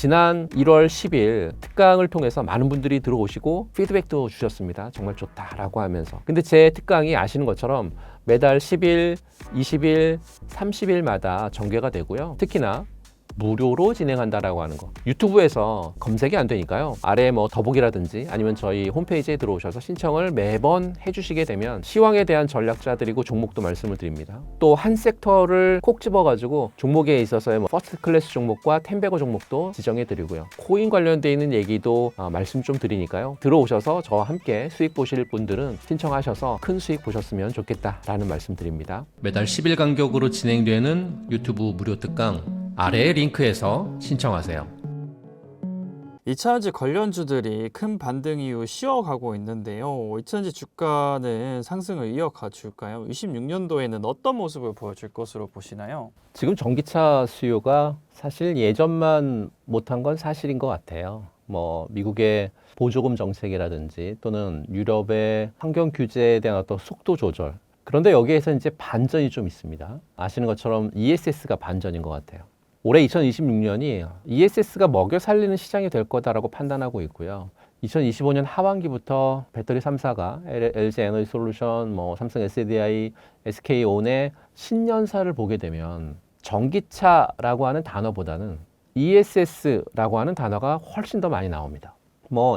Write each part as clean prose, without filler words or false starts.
지난 1월 10일 특강을 통해서 많은 분들이 들어오시고 피드백도 주셨습니다. 정말 좋다라고 하면서. 근데 제 특강이 아시는 것처럼 매달 10일, 20일, 30일마다 전개가 되고요. 특히나 무료로 진행한다라고 하는 거. 유튜브에서 검색이 안 되니까요. 아래에 뭐 더보기라든지 아니면 저희 홈페이지에 들어오셔서 신청을 매번 해주시게 되면 시황에 대한 전략자들이고 종목도 말씀을 드립니다. 또 한 섹터를 콕 집어가지고 종목에 있어서의 뭐 퍼스트 클래스 종목과 텐베거 종목도 지정해 드리고요. 코인 관련돼 있는 얘기도 말씀 좀 드리니까요. 들어오셔서 저와 함께 수익 보실 분들은 신청하셔서 큰 수익 보셨으면 좋겠다라는 말씀 드립니다. 매달 10일 간격으로 진행되는 유튜브 무료 특강 아래의 링크에서 신청하세요. 2차전지 관련주들이 큰 반등 이후 쉬어가고 있는데요. 2차전지 주가는 상승을 이어가 줄까요? 26년도에는 어떤 모습을 보여줄 것으로 보시나요? 지금 전기차 수요가 사실 예전만 못한 건 사실인 것 같아요. 뭐 미국의 보조금 정책이라든지 또는 유럽의 환경 규제에 대한 어떤 속도 조절. 그런데 여기에서 이제 반전이 좀 있습니다. 아시는 것처럼 ESS가 반전인 것 같아요. 올해 2026년이 ESS가 먹여 살리는 시장이 될 거다라고 판단하고 있고요. 2025년 하반기부터 배터리 3사가 LG 에너지 솔루션, 삼성 SDI, SK온의 신년사를 보게 되면 전기차라고 하는 단어보다는 ESS라고 하는 단어가 훨씬 더 많이 나옵니다.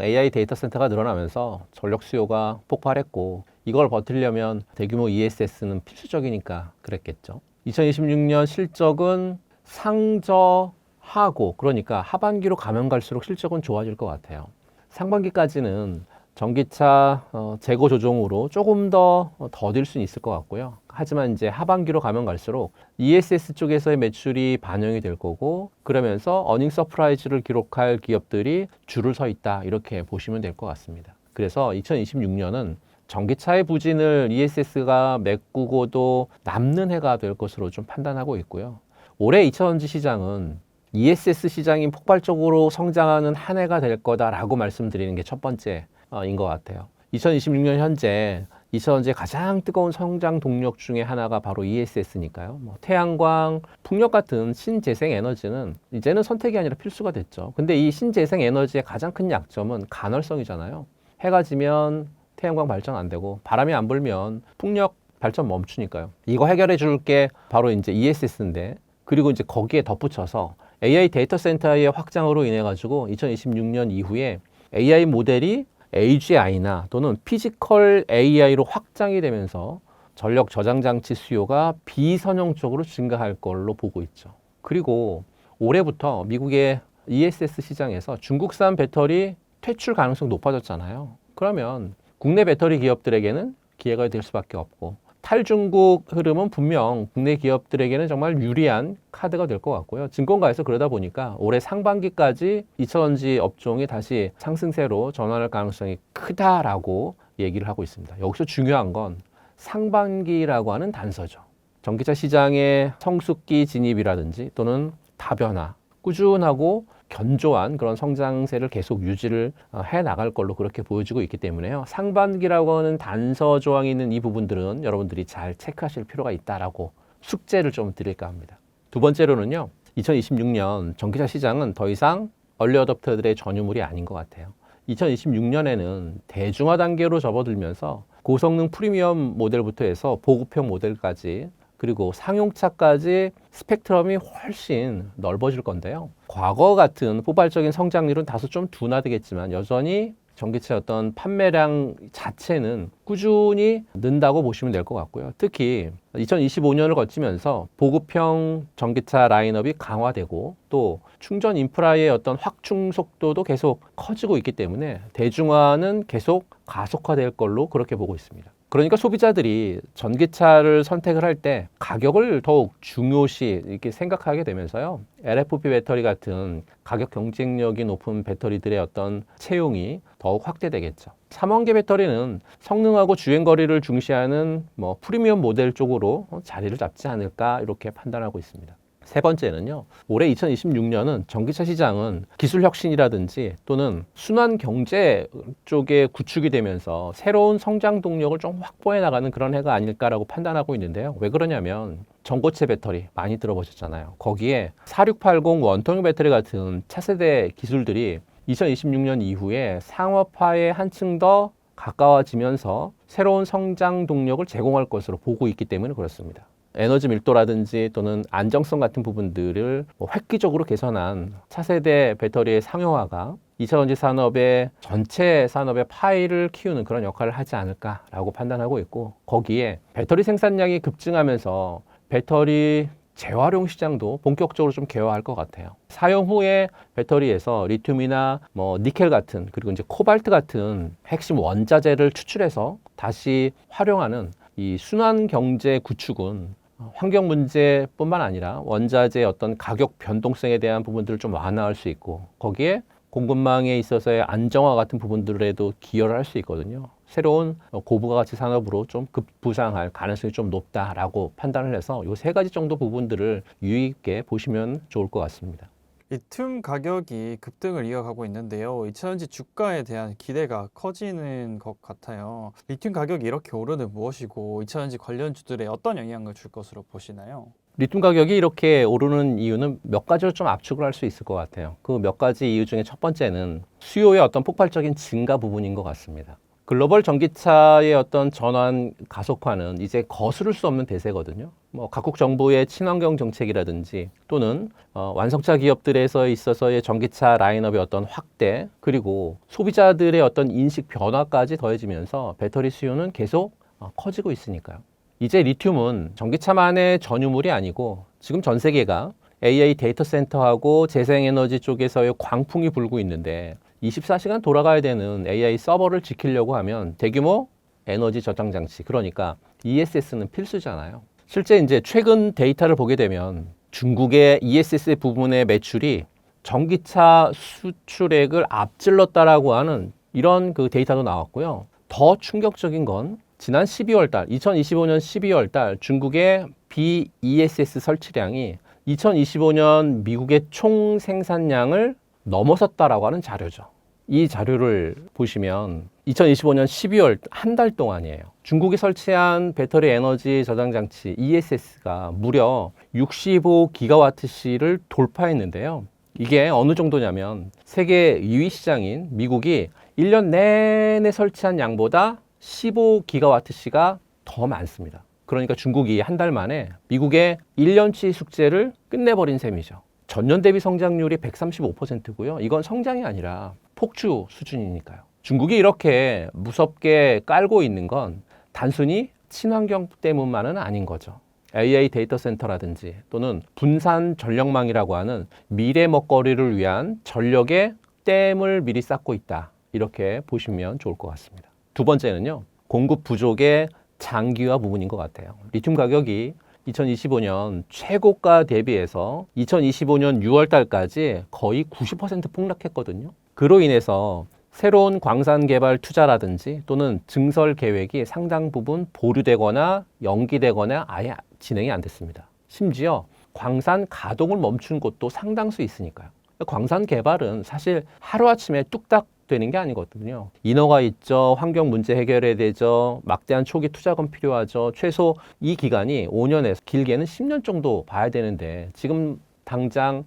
AI 데이터 센터가 늘어나면서 전력 수요가 폭발했고 이걸 버티려면 대규모 ESS는 필수적이니까 그랬겠죠. 2026년 실적은 상저하고 그러니까 하반기로 가면 갈수록 실적은 좋아질 것 같아요. 상반기까지는 전기차 재고 조정으로 조금 더 더딜 수는 있을 것 같고요. 하지만 이제 하반기로 가면 갈수록 ESS 쪽에서의 매출이 반영이 될 거고 그러면서 어닝 서프라이즈를 기록할 기업들이 줄을 서 있다 이렇게 보시면 될 것 같습니다. 그래서 2026년은 전기차의 부진을 ESS가 메꾸고도 남는 해가 될 것으로 좀 판단하고 있고요. 올해 2차전지 시장은 ESS 시장이 폭발적으로 성장하는 한 해가 될 거다라고 말씀드리는 게 첫 번째인 것 같아요. 2026년 현재 2차전지의 가장 뜨거운 성장 동력 중에 하나가 바로 ESS니까요. 태양광, 풍력 같은 신재생 에너지는 이제는 선택이 아니라 필수가 됐죠. 근데 이 신재생 에너지의 가장 큰 약점은 간헐성이잖아요. 해가 지면 태양광 발전 안 되고 바람이 안 불면 풍력 발전 멈추니까요. 이거 해결해 줄 게 바로 이제 ESS인데 그리고 이제 거기에 덧붙여서 AI 데이터 센터의 확장으로 인해 가지고 2026년 이후에 AI 모델이 AGI나 또는 피지컬 AI로 확장이 되면서 전력 저장 장치 수요가 비선형적으로 증가할 걸로 보고 있죠. 그리고 올해부터 미국의 ESS 시장에서 중국산 배터리 퇴출 가능성 높아졌잖아요. 그러면 국내 배터리 기업들에게는 기회가 될 수밖에 없고 탈중국 흐름은 분명 국내 기업들에게는 정말 유리한 카드가 될 것 같고요. 증권가에서 그러다 보니까 올해 상반기까지 2차전지 업종이 다시 상승세로 전환할 가능성이 크다라고 얘기를 하고 있습니다. 여기서 중요한 건 상반기라고 하는 단서죠. 전기차 시장의 성숙기 진입이라든지 또는 다변화, 꾸준하고 견조한 그런 성장세를 계속 유지를 해 나갈 걸로 그렇게 보여지고 있기 때문에요. 상반기라고 하는 단서 조항이 있는 이 부분들은 여러분들이 잘 체크하실 필요가 있다라고 숙제를 좀 드릴까 합니다. 두 번째로는요. 2026년 전기차 시장은 더 이상 얼리 어댑터들의 전유물이 아닌 것 같아요. 2026년에는 대중화 단계로 접어들면서 고성능 프리미엄 모델부터 해서 보급형 모델까지 그리고 상용차까지 스펙트럼이 훨씬 넓어질 건데요. 과거 같은 포괄적인 성장률은 다소 좀 둔화되겠지만 여전히 전기차의 어떤 판매량 자체는 꾸준히 는다고 보시면 될 것 같고요. 특히 2025년을 거치면서 보급형 전기차 라인업이 강화되고 또 충전 인프라의 어떤 확충 속도도 계속 커지고 있기 때문에 대중화는 계속 가속화될 걸로 그렇게 보고 있습니다. 그러니까 소비자들이 전기차를 선택을 할 때 가격을 더욱 중요시 이렇게 생각하게 되면서요. LFP 배터리 같은 가격 경쟁력이 높은 배터리들의 어떤 채용이 더욱 확대되겠죠. 3원계 배터리는 성능하고 주행거리를 중시하는 프리미엄 모델 쪽으로 자리를 잡지 않을까 이렇게 판단하고 있습니다. 세 번째는요. 올해 2026년은 전기차 시장은 기술 혁신이라든지 또는 순환 경제 쪽에 구축이 되면서 새로운 성장 동력을 좀 확보해 나가는 그런 해가 아닐까라고 판단하고 있는데요. 왜 그러냐면 전고체 배터리 많이 들어보셨잖아요. 거기에 4680 원통형 배터리 같은 차세대 기술들이 2026년 이후에 상업화에 한층 더 가까워지면서 새로운 성장 동력을 제공할 것으로 보고 있기 때문에 그렇습니다. 에너지 밀도라든지 또는 안정성 같은 부분들을 획기적으로 개선한 차세대 배터리의 상용화가 2차전지 산업의 전체 산업의 파이를 키우는 그런 역할을 하지 않을까라고 판단하고 있고, 거기에 배터리 생산량이 급증하면서 배터리 재활용 시장도 본격적으로 좀 개화할 것 같아요. 사용 후에 배터리에서 리튬이나 니켈 같은, 그리고 이제 코발트 같은 핵심 원자재를 추출해서 다시 활용하는 이 순환 경제 구축은 환경 문제뿐만 아니라 원자재의 어떤 가격 변동성에 대한 부분들을 좀 완화할 수 있고, 거기에 공급망에 있어서의 안정화 같은 부분들에도 기여를 할 수 있거든요. 새로운 고부가가치 산업으로 좀 급부상할 가능성이 좀 높다라고 판단을 해서 이 세 가지 정도 부분들을 유의 있게 보시면 좋을 것 같습니다. 리튬 가격이 급등을 이어가고 있는데요. 2차전지 주가에 대한 기대가 커지는 것 같아요. 리튬 가격이 이렇게 오르는 무엇이고 2차전지 관련주들에 어떤 영향을 줄 것으로 보시나요? 리튬 가격이 이렇게 오르는 이유는 몇 가지로 좀 압축을 할 수 있을 것 같아요. 그 몇 가지 이유 중에 첫 번째는 수요의 어떤 폭발적인 증가 부분인 것 같습니다. 글로벌 전기차의 어떤 전환 가속화는 이제 거스를 수 없는 대세거든요. 각국 정부의 친환경 정책이라든지 또는 완성차 기업들에서 있어서의 전기차 라인업의 어떤 확대, 그리고 소비자들의 어떤 인식 변화까지 더해지면서 배터리 수요는 계속 커지고 있으니까요. 이제 리튬은 전기차만의 전유물이 아니고 지금 전 세계가 AI 데이터 센터하고 재생에너지 쪽에서의 광풍이 불고 있는데 24시간 돌아가야 되는 AI 서버를 지키려고 하면 대규모 에너지 저장 장치, 그러니까 ESS는 필수잖아요. 실제 이제 최근 데이터를 보게 되면 중국의 ESS 부분의 매출이 전기차 수출액을 앞질렀다라고 하는 이런 그 데이터도 나왔고요. 더 충격적인 건 지난 12월 달, 2025년 12월 달 중국의 BESS 설치량이 2025년 미국의 총 생산량을 넘어섰다라고 하는 자료죠. 이 자료를 보시면 2025년 12월 한 달 동안이에요. 중국이 설치한 배터리 에너지 저장 장치 ESS가 무려 65기가와트시를 돌파했는데요. 이게 어느 정도냐면 세계 2위 시장인 미국이 1년 내내 설치한 양보다 15기가와트시가 더 많습니다. 그러니까 중국이 한 달 만에 미국의 1년치 숙제를 끝내버린 셈이죠. 전년 대비 성장률이 135%고요. 이건 성장이 아니라 폭주 수준이니까요. 중국이 이렇게 무섭게 깔고 있는 건 단순히 친환경 때문만은 아닌 거죠. AI 데이터 센터라든지 또는 분산 전력망이라고 하는 미래 먹거리를 위한 전력의 댐을 미리 쌓고 있다. 이렇게 보시면 좋을 것 같습니다. 두 번째는요, 공급 부족의 장기화 부분인 것 같아요. 리튬 가격이 2025년 최고가 대비해서 2025년 6월 달까지 거의 90% 폭락했거든요. 그로 인해서 새로운 광산 개발 투자라든지 또는 증설 계획이 상당 부분 보류되거나 연기되거나 아예 진행이 안 됐습니다. 심지어 광산 가동을 멈춘 곳도 상당수 있으니까요. 광산 개발은 사실 하루아침에 뚝딱 되는 게 아니거든요. 인허가 있죠. 환경 문제 해결해야 되죠. 막대한 초기 투자금 필요하죠. 최소 이 기간이 5년에서 길게는 10년 정도 봐야 되는데 지금 당장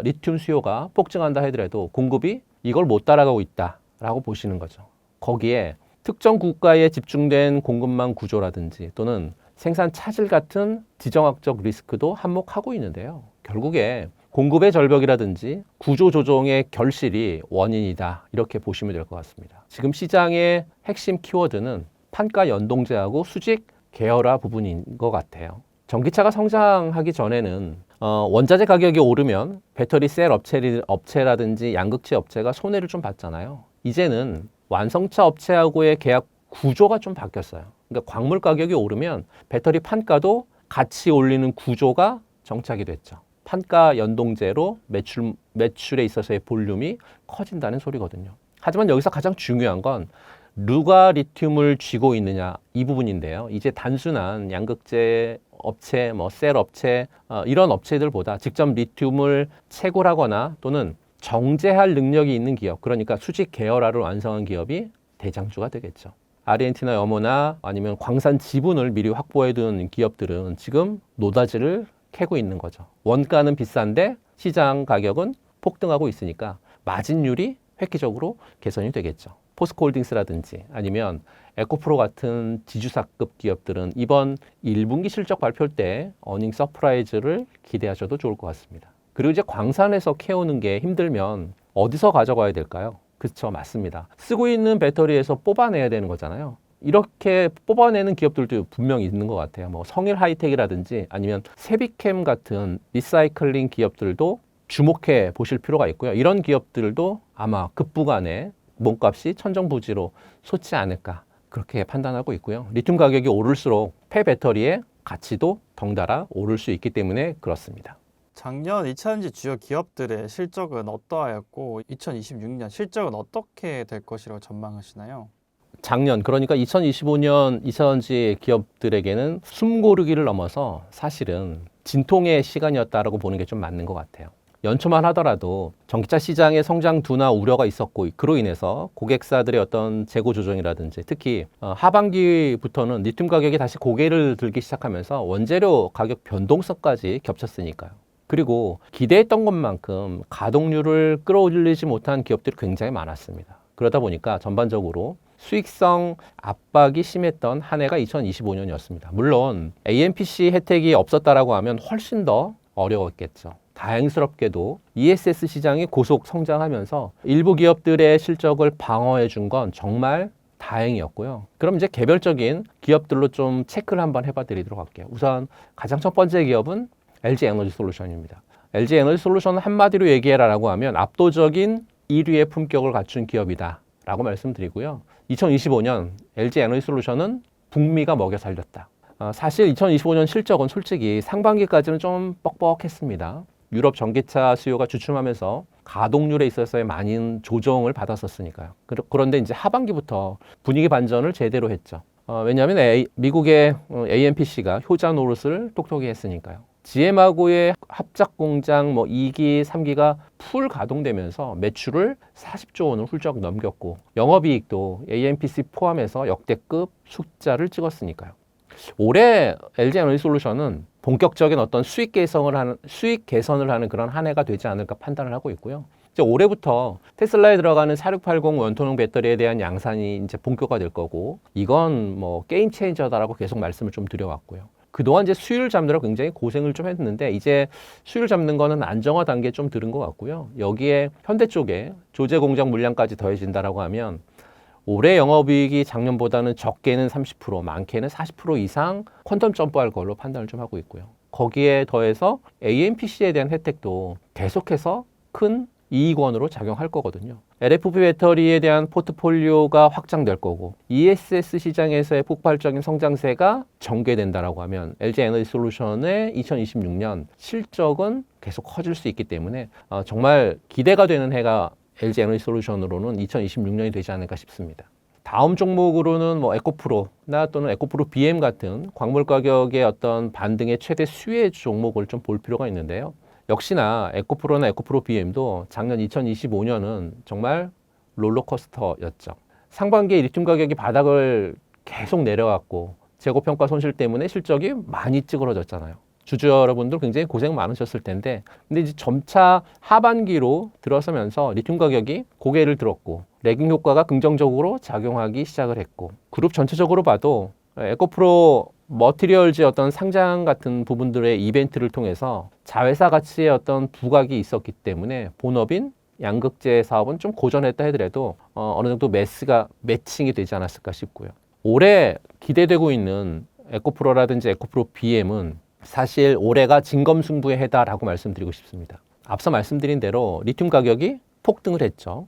리튬 수요가 폭증한다 하더라도 공급이 이걸 못 따라가고 있다라고 보시는 거죠. 거기에 특정 국가에 집중된 공급망 구조라든지 또는 생산 차질 같은 지정학적 리스크도 한몫하고 있는데요. 결국에 공급의 절벽이라든지 구조 조정의 결실이 원인이다. 이렇게 보시면 될 것 같습니다. 지금 시장의 핵심 키워드는 판가 연동제하고 수직 계열화 부분인 것 같아요. 전기차가 성장하기 전에는 원자재 가격이 오르면 배터리 셀 업체라든지 양극재 업체가 손해를 좀 봤잖아요. 이제는 완성차 업체하고의 계약 구조가 좀 바뀌었어요. 그러니까 광물 가격이 오르면 배터리 판가도 같이 올리는 구조가 정착이 됐죠. 판가 연동제로 매출에 있어서의 볼륨이 커진다는 소리거든요. 하지만 여기서 가장 중요한 건 누가 리튬을 쥐고 있느냐 이 부분인데요. 이제 단순한 양극재 업체, 셀 업체 이런 업체들보다 직접 리튬을 채굴하거나 또는 정제할 능력이 있는 기업, 그러니까 수직 계열화를 완성한 기업이 대장주가 되겠죠. 아르헨티나 염호나 아니면 광산 지분을 미리 확보해둔 기업들은 지금 노다지를 캐고 있는 거죠. 원가는 비싼데 시장 가격은 폭등하고 있으니까 마진율이 획기적으로 개선이 되겠죠. 포스코홀딩스라든지 아니면 에코프로 같은 지주사급 기업들은 이번 1분기 실적 발표 때 어닝 서프라이즈를 기대하셔도 좋을 것 같습니다. 그리고 이제 광산에서 캐오는 게 힘들면 어디서 가져가야 될까요? 그렇죠, 맞습니다. 쓰고 있는 배터리에서 뽑아내야 되는 거잖아요. 이렇게 뽑아내는 기업들도 분명히 있는 것 같아요. 성일 하이텍이라든지 아니면 세비캠 같은 리사이클링 기업들도 주목해 보실 필요가 있고요. 이런 기업들도 아마 급부간에 몸값이 천정부지로 솟지 않을까 그렇게 판단하고 있고요. 리튬 가격이 오를수록 폐배터리의 가치도 덩달아 오를 수 있기 때문에 그렇습니다. 작년 2차전지 주요 기업들의 실적은 어떠하였고 2026년 실적은 어떻게 될 것이라고 전망하시나요? 작년, 그러니까 2025년 2차전지 기업들에게는 숨고르기를 넘어서 사실은 진통의 시간이었다라고 보는 게 좀 맞는 것 같아요. 연초만 하더라도 전기차 시장의 성장 둔화 우려가 있었고 그로 인해서 고객사들의 어떤 재고 조정이라든지 특히 하반기부터는 리튬 가격이 다시 고개를 들기 시작하면서 원재료 가격 변동성까지 겹쳤으니까요. 그리고 기대했던 것만큼 가동률을 끌어올리지 못한 기업들이 굉장히 많았습니다. 그러다 보니까 전반적으로 수익성 압박이 심했던 한 해가 2025년이었습니다. 물론 AMPC 혜택이 없었다라고 하면 훨씬 더 어려웠겠죠. 다행스럽게도 ESS 시장이 고속 성장하면서 일부 기업들의 실적을 방어해 준 건 정말 다행이었고요. 그럼 이제 개별적인 기업들로 좀 체크를 한번 해봐 드리도록 할게요. 우선 가장 첫 번째 기업은 LG 에너지 솔루션입니다. LG 에너지 솔루션은 한마디로 얘기해라라고 하면 압도적인 1위의 품격을 갖춘 기업이다 라고 말씀드리고요. 2025년 LG 에너지 솔루션은 북미가 먹여 살렸다. 사실 2025년 실적은 솔직히 상반기까지는 좀 뻑뻑했습니다. 유럽 전기차 수요가 주춤하면서 가동률에 있어서의 많은 조정을 받았었으니까요. 그런데 이제 하반기부터 분위기 반전을 제대로 했죠. 왜냐하면 미국의 AMPC가 효자 노릇을 똑똑히 했으니까요. GM하고의 합작 공장 2기, 3기가 풀 가동되면서 매출을 40조 원을 훌쩍 넘겼고 영업이익도 AMPC 포함해서 역대급 숫자를 찍었으니까요. 올해 LG 에너지 솔루션은 본격적인 어떤 수익 개선을 하는 그런 한 해가 되지 않을까 판단을 하고 있고요. 이제 올해부터 테슬라에 들어가는 4680 원통형 배터리에 대한 양산이 이제 본격화될 거고 이건 게임 체인저다라고 계속 말씀을 좀 드려왔고요. 그동안 이제 수율 잡느라 굉장히 고생을 좀 했는데 이제 수율 잡는 거는 안정화 단계에 좀 들은 것 같고요. 여기에 현대 쪽에 조제 공장 물량까지 더해진다라고 하면 올해 영업이익이 작년보다는 적게는 30%, 많게는 40% 이상 퀀텀 점프할 걸로 판단을 좀 하고 있고요. 거기에 더해서 AMPC에 대한 혜택도 계속해서 큰 이익원으로 작용할 거거든요. LFP 배터리에 대한 포트폴리오가 확장될 거고 ESS 시장에서의 폭발적인 성장세가 전개된다라고 하면 LG 에너지 솔루션의 2026년 실적은 계속 커질 수 있기 때문에 정말 기대가 되는 해가 LG 에너지 솔루션으로는 2026년이 되지 않을까 싶습니다. 다음 종목으로는 에코프로나 또는 에코프로 BM 같은 광물 가격의 어떤 반등의 최대 수혜 종목을 좀 볼 필요가 있는데요. 역시나 에코프로나 에코프로 BM도 작년 2025년은 정말 롤러코스터였죠. 상반기에 리튬 가격이 바닥을 계속 내려갔고 재고평가 손실 때문에 실적이 많이 찌그러졌잖아요. 주주 여러분들 굉장히 고생 많으셨을 텐데 근데 이제 점차 하반기로 들어서면서 리튬 가격이 고개를 들었고 레깅 효과가 긍정적으로 작용하기 시작을 했고 그룹 전체적으로 봐도 에코프로 머티리얼즈의 어떤 상장 같은 부분들의 이벤트를 통해서 자회사 가치의 어떤 부각이 있었기 때문에 본업인 양극재 사업은 좀 고전했다 하더라도 어느 정도 매칭이 되지 않았을까 싶고요. 올해 기대되고 있는 에코프로라든지 에코프로 BM은 사실 올해가 진검승부의 해다라고 말씀드리고 싶습니다. 앞서 말씀드린 대로 리튬 가격이 폭등을 했죠.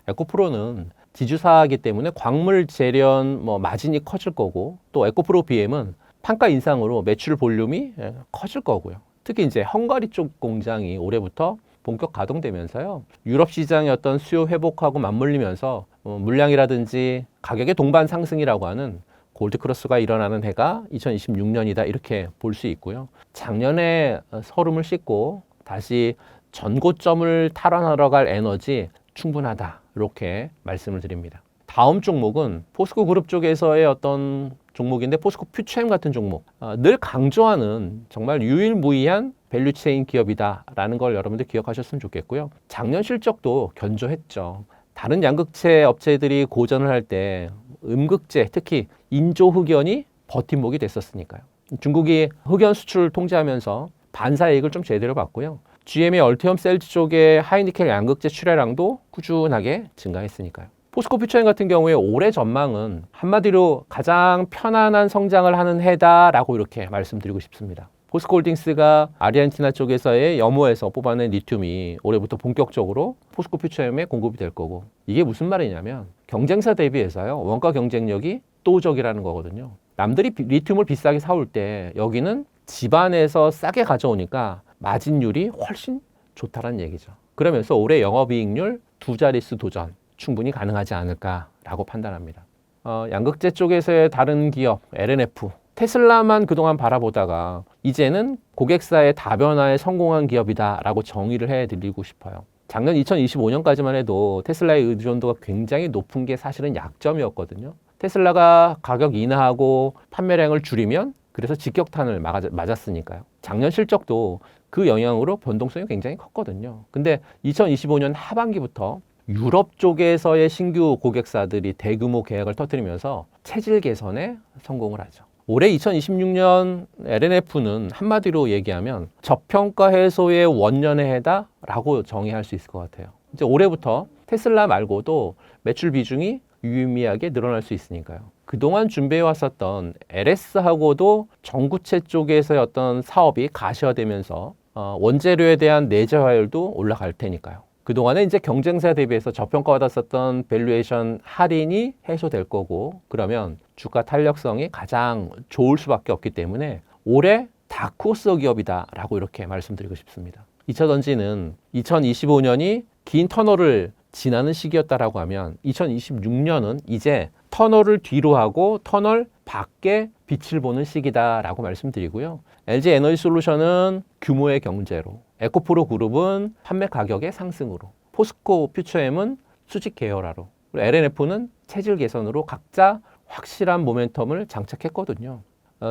에코프로는 지주사이기 때문에 광물 재련 마진이 커질 거고 또 에코프로 BM은 판가 인상으로 매출 볼륨이 커질 거고요. 특히 이제 헝가리 쪽 공장이 올해부터 본격 가동되면서요. 유럽 시장의 어떤 수요 회복하고 맞물리면서 물량이라든지 가격의 동반 상승이라고 하는 골드크로스가 일어나는 해가 2026년이다 이렇게 볼 수 있고요. 작년에 서름을 씻고 다시 전고점을 탈환하러 갈 에너지 충분하다 이렇게 말씀을 드립니다. 다음 종목은 포스코 그룹 쪽에서의 어떤 종목인데 포스코 퓨처엠 같은 종목, 늘 강조하는 정말 유일무이한 밸류체인 기업이다라는 걸 여러분들 기억하셨으면 좋겠고요. 작년 실적도 견조했죠. 다른 양극재 업체들이 고전을 할 때 음극재, 특히 인조 흑연이 버팀목이 됐었으니까요. 중국이 흑연 수출을 통제하면서 반사이익을 좀 제대로 봤고요. GM의 얼티엄 셀즈 쪽의 하이니켈 양극재 출하량도 꾸준하게 증가했으니까요. 포스코 퓨처엠 같은 경우에 올해 전망은 한마디로 가장 편안한 성장을 하는 해다라고 이렇게 말씀드리고 싶습니다. 포스코 홀딩스가 아르헨티나 쪽에서의 염호에서 뽑아낸 리튬이 올해부터 본격적으로 포스코 퓨처엠에 공급이 될 거고, 이게 무슨 말이냐면 경쟁사 대비해서요 원가 경쟁력이 또적이라는 거거든요. 남들이 리튬을 비싸게 사올 때 여기는 집안에서 싸게 가져오니까 마진율이 훨씬 좋다는 얘기죠. 그러면서 올해 영업이익률 2자릿수 도전 충분히 가능하지 않을까라고 판단합니다. 양극재 쪽에서의 다른 기업 LNF, 테슬라만 그동안 바라보다가 이제는 고객사의 다변화에 성공한 기업이다라고 정의를 해드리고 싶어요. 작년 2025년까지만 해도 테슬라의 의존도가 굉장히 높은 게 사실은 약점이었거든요. 테슬라가 가격 인하하고 판매량을 줄이면 그래서 직격탄을 맞았으니까요. 작년 실적도 그 영향으로 변동성이 굉장히 컸거든요. 근데 2025년 하반기부터 유럽 쪽에서의 신규 고객사들이 대규모 계약을 터뜨리면서 체질 개선에 성공을 하죠. 올해 2026년 LNF는 한마디로 얘기하면 저평가 해소의 원년의 해다라고 정의할 수 있을 것 같아요. 이제 올해부터 테슬라 말고도 매출 비중이 유의미하게 늘어날 수 있으니까요. 그동안 준비해 왔었던 LS하고도 전구체 쪽에서의 어떤 사업이 가시화되면서 원재료에 대한 내재화율도 올라갈 테니까요. 그동안에 이제 경쟁사 대비해서 저평가받았었던 밸류에이션 할인이 해소될 거고, 그러면 주가 탄력성이 가장 좋을 수밖에 없기 때문에 올해 다크호스 기업이다라고 이렇게 말씀드리고 싶습니다. 2차 전지는 2025년이 긴 터널을 지나는 시기였다라고 하면 2026년은 이제 터널을 뒤로 하고 터널 밖에 빛을 보는 시기다라고 말씀드리고요. LG 에너지 솔루션은 규모의 경제로, 에코프로 그룹은 판매 가격의 상승으로, 포스코 퓨처엠은 수직 계열화로, 그리고 LNF는 체질 개선으로 각자 확실한 모멘텀을 장착했거든요.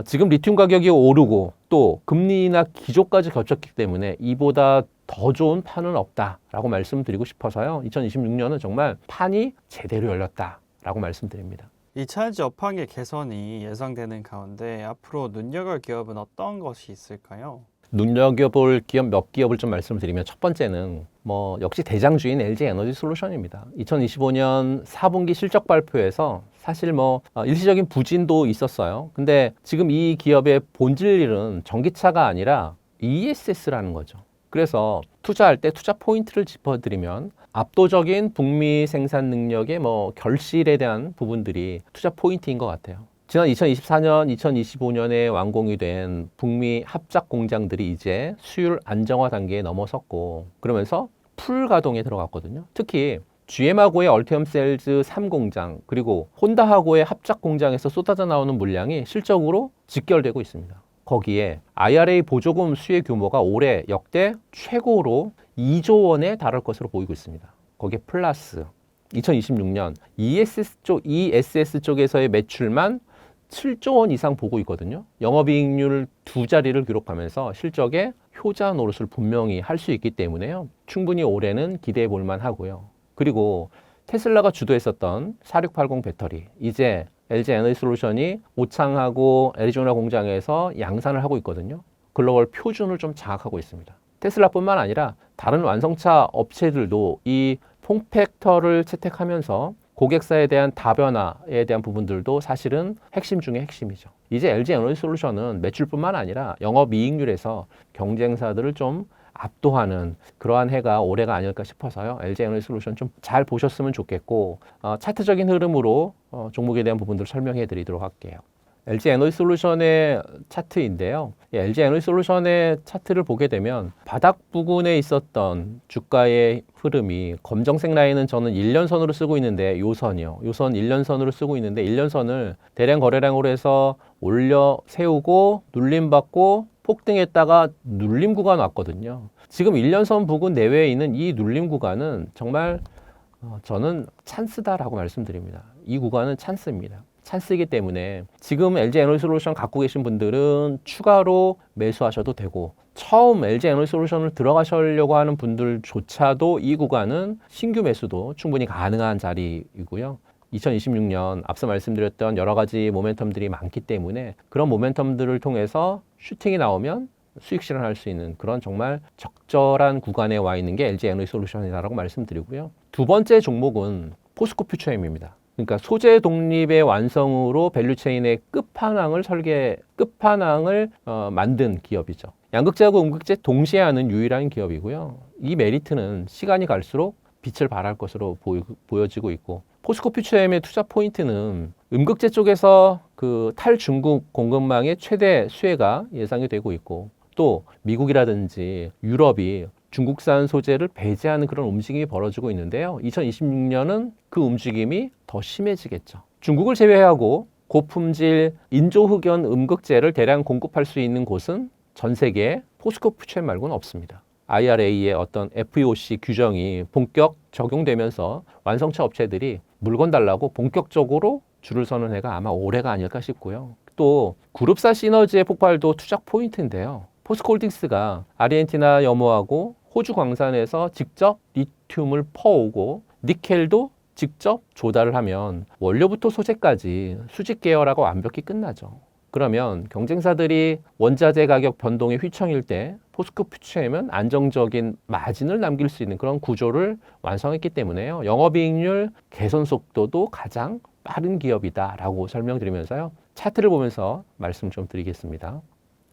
지금 리튬 가격이 오르고 또 금리나 기조까지 겹쳤기 때문에 이보다 더 좋은 판은 없다라고 말씀드리고 싶어서요. 2026년은 정말 판이 제대로 열렸다라고 말씀드립니다. 2차 전지 업황의 개선이 예상되는 가운데 앞으로 눈여겨볼 기업은 어떤 것이 있을까요? 눈여겨볼 기업 몇 기업을 좀 말씀드리면, 첫 번째는 역시 대장주인 LG 에너지 솔루션입니다. 2025년 4분기 실적 발표에서 사실 일시적인 부진도 있었어요. 근데 지금 이 기업의 본질 일은 전기차가 아니라 ESS라는 거죠. 그래서 투자할 때 투자 포인트를 짚어드리면 압도적인 북미 생산 능력의 결실에 대한 부분들이 투자 포인트인 것 같아요. 지난 2024년, 2025년에 완공이 된 북미 합작 공장들이 이제 수율 안정화 단계에 넘어섰고, 그러면서 풀 가동에 들어갔거든요. 특히 GM하고의 얼티엄 셀즈 3공장, 그리고 혼다하고의 합작 공장에서 쏟아져 나오는 물량이 실적으로 직결되고 있습니다. 거기에 IRA 보조금 수혜 규모가 올해 역대 최고로 2조 원에 달할 것으로 보이고 있습니다. 거기에 플러스 2026년 ESS 쪽에서의 매출만 7조 원 이상 보고 있거든요. 영업이익률 2자리를 기록하면서 실적에 효자 노릇을 분명히 할 수 있기 때문에요. 충분히 올해는 기대해 볼 만하고요. 그리고 테슬라가 주도했었던 4680 배터리, 이제 LG 에너지 솔루션이 오창하고 애리조나 공장에서 양산을 하고 있거든요. 글로벌 표준을 좀 장악하고 있습니다. 테슬라뿐만 아니라 다른 완성차 업체들도 이 폼팩터를 채택하면서 고객사에 대한 다변화에 대한 부분들도 사실은 핵심 중에 핵심이죠. 이제 LG 에너지 솔루션은 매출뿐만 아니라 영업이익률에서 경쟁사들을 좀 압도하는 그러한 해가 올해가 아닐까 싶어서요. LG 에너지 솔루션 좀 잘 보셨으면 좋겠고, 차트적인 흐름으로 종목에 대한 부분들을 설명해 드리도록 할게요. LG 에너지솔루션의 차트인데요. LG 에너지솔루션의 차트를 보게 되면 바닥 부근에 있었던 주가의 흐름이 검정색 라인은 저는 1년선으로 쓰고 있는데 요선이요. 요선 1년선으로 쓰고 있는데 1년선을 대량 거래량으로 해서 올려 세우고 눌림받고 폭등했다가 눌림 구간 왔거든요. 지금 1년선 부근 내외에 있는 이 눌림 구간은 정말 저는 찬스다라고 말씀드립니다. 이 구간은 찬스입니다. 찬스이기 때문에 지금 LG 에너지솔루션 갖고 계신 분들은 추가로 매수하셔도 되고 처음 LG 에너지솔루션을 들어가시려고 하는 분들조차도 이 구간은 신규 매수도 충분히 가능한 자리이고요. 2026년 앞서 말씀드렸던 여러 가지 모멘텀들이 많기 때문에 그런 모멘텀들을 통해서 슈팅이 나오면 수익 실현할 수 있는 그런 정말 적절한 구간에 와 있는 게 LG 에너지솔루션이라고 말씀드리고요. 두 번째 종목은 포스코 퓨처엠입니다. 그러니까 소재 독립의 완성으로 밸류체인의 끝판왕을 만든 기업이죠. 양극재하고 음극재 동시에 하는 유일한 기업이고요. 이 메리트는 시간이 갈수록 빛을 발할 것으로 보여지고 있고 포스코 퓨처엠의 투자 포인트는 음극재 쪽에서 그 탈중국 공급망의 최대 수혜가 예상이 되고 있고 또 미국이라든지 유럽이 중국산 소재를 배제하는 그런 움직임이 벌어지고 있는데요. 2026년은 그 움직임이 더 심해지겠죠. 중국을 제외하고 고품질 인조흑연 음극재를 대량 공급할 수 있는 곳은 전 세계에 포스코 퓨처엠 말고는 없습니다. IRA의 어떤 FEOC 규정이 본격 적용되면서 완성차 업체들이 물건 달라고 본격적으로 줄을 서는 해가 아마 올해가 아닐까 싶고요. 또 그룹사 시너지의 폭발도 투자 포인트인데요. 포스코홀딩스가 아르헨티나 염호하고 호주 광산에서 직접 리튬을 퍼오고 니켈도 직접 조달을 하면 원료부터 소재까지 수직 계열하고 완벽히 끝나죠. 그러면 경쟁사들이 원자재 가격 변동에 휘청일 때 포스코 퓨처엠은 안정적인 마진을 남길 수 있는 그런 구조를 완성했기 때문에요. 영업이익률 개선 속도도 가장 빠른 기업이다라고 설명드리면서요. 차트를 보면서 말씀 좀 드리겠습니다.